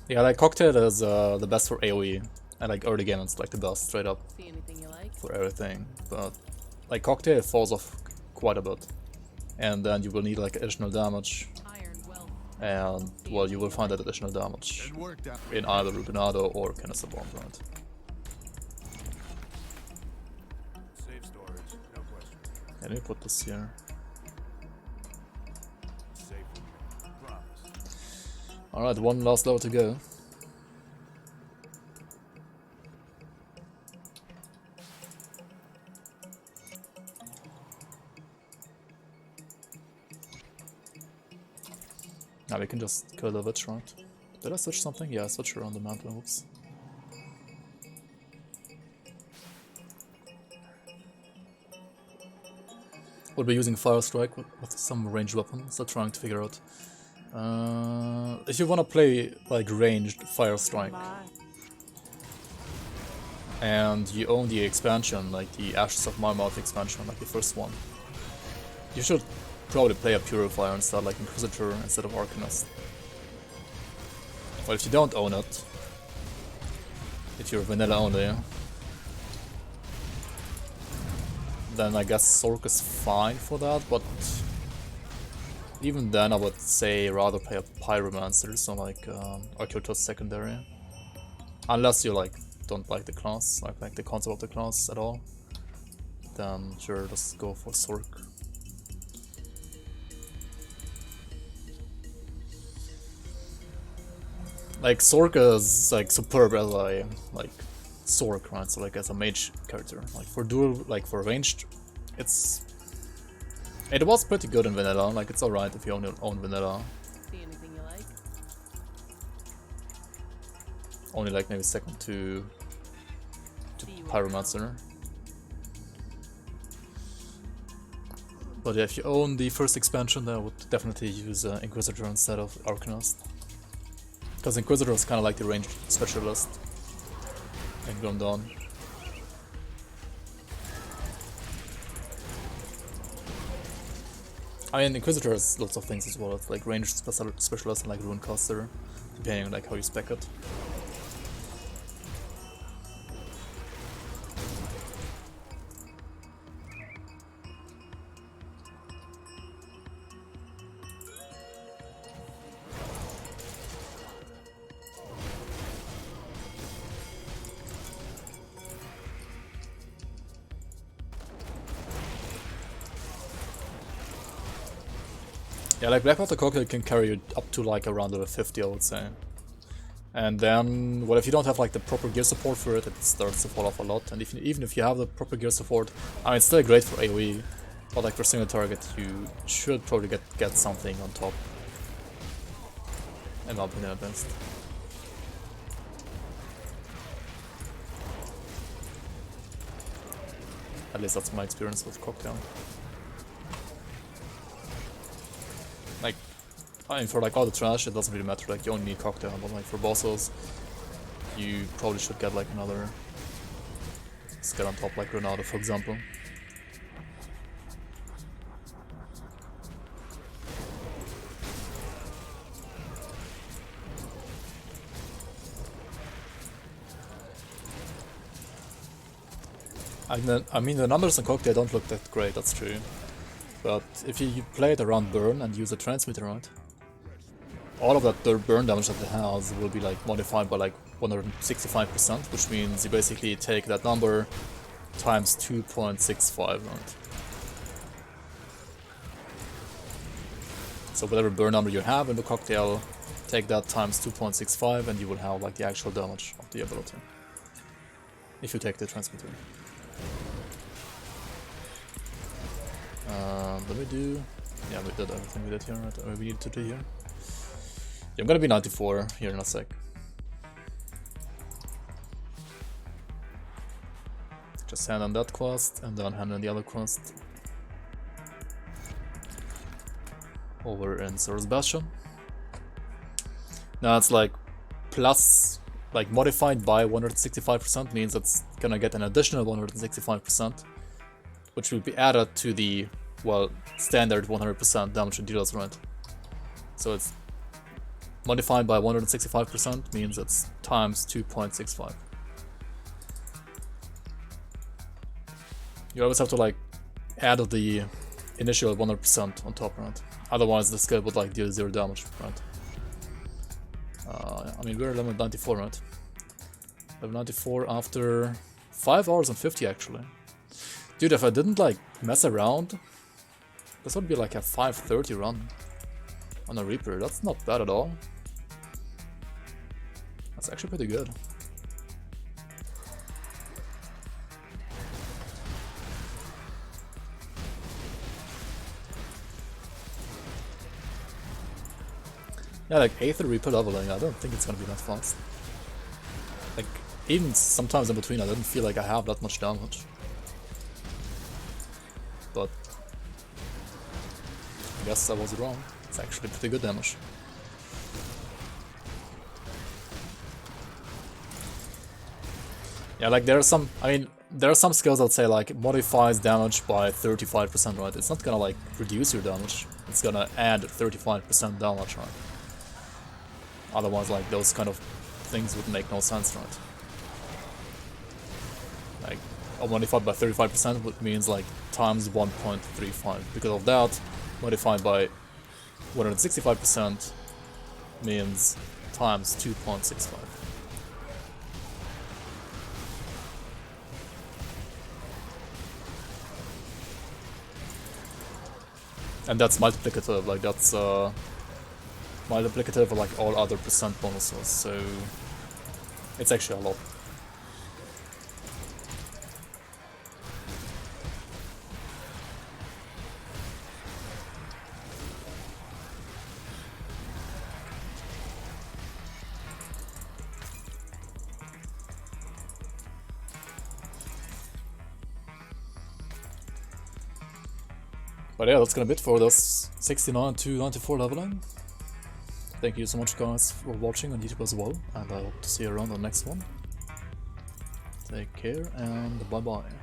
Yeah, like Cocktail is the best for AoE. And like early game it's like the best, straight up. See anything you like? For everything. But like Cocktail falls off quite a bit. And then you will need like additional damage, and well, you will find that additional damage in either Granado or Canister Bomb, right? Safe storage, no question. Let me put this here. Safe, promise. Alright, one last level to go. Now we can just kill the witch, right? Did I switch something? Yeah, I switched around the mountain, oops. We'll be using Fire Strike with some ranged weapons, so trying to figure out. If you wanna play like ranged Fire Strike, and you own the expansion, like the Ashes of Marmouth expansion, like the first one, you should probably play a Purifier and start like Inquisitor instead of Arcanist. But if you don't own it, if you're vanilla only, then I guess Sork is fine for that, but even then I would say rather play a Pyromancer, so like Arcturus secondary. Unless you like don't like the class, like the concept of the class at all, then sure, just go for Sork. Like Sork is like superb as a like Sork, right? So like as a mage character, like for dual, like for ranged, it was pretty good in vanilla. Like it's alright if you own vanilla. See anything you like? Only like maybe second to Pyromancer. But yeah, if you own the first expansion, then I would definitely use Inquisitor instead of Arcanist. Because Inquisitor is kind of like the ranged specialist in Grim Dawn. I mean, Inquisitor has lots of things as well. It's like ranged specialist and like Runecaster, depending on like how you spec it. Yeah, like Blackwater Cocktail can carry you up to like around level 50, I would say. And then, well, if you don't have like the proper gear support for it, it starts to fall off a lot. And even if you have the proper gear support, I mean, it's still great for AoE, but like for single target, you should probably get something on top. In my opinion, at least. At least that's my experience with Cocktail. Like, I mean, for like all the trash, it doesn't really matter. Like, you only need Cocktail, but like for bosses, you probably should get like another skill on top, like Ronaldo, for example. I mean, the numbers on Cocktail don't look that great, that's true. But if you play it around burn and use a transmitter, right? All of that burn damage that it has will be like modified by like 165%, which means you basically take that number times 2.65, right? So whatever burn number you have in the Cocktail, take that times 2.65 and you will have like the actual damage of the ability. If you take the transmitter. Let me do... Yeah, we did everything we did here, right? Or we need to do here. Yeah, I'm gonna be 94 here in a sec. Just hand on that quest, and then hand on the other quest. Over in Source Bastion. Now it's like plus, like modified by 165% means it's gonna get an additional 165%, which will be added to the, well, standard 100% damage it deals, right? So it's modified by 165% means it's times 2.65. You always have to like add the initial 100% on top, right? Otherwise the skill would like deal 0 damage, right? I mean, we're level 94, right? Level 94 after 5 hours and 50 actually. Dude, if I didn't like mess around, this would be like a 5:30 run on a Reaper. That's not bad at all. That's actually pretty good. Yeah, like aether Reaper leveling, I don't think it's gonna be that fast. Like, even sometimes in between I didn't feel like I have that much damage. But I guess I was wrong. It's actually pretty good damage. Yeah, like there are some, I mean, there are some skills that say like modifies damage by 35%, right? It's not gonna like reduce your damage, it's gonna add 35% damage, right? Otherwise, like those kind of things would make no sense, right? Like, modified by 35% means like times 1.35. Because of that, modified by 165% means times 2.65. And that's multiplicative, like that's multiplicative of like all other percent bonuses, so it's actually a lot. But yeah, that's gonna be it for this 69 to 94 leveling. Thank you so much guys for watching on YouTube as well, and I hope to see you around on the next one. Take care and bye bye.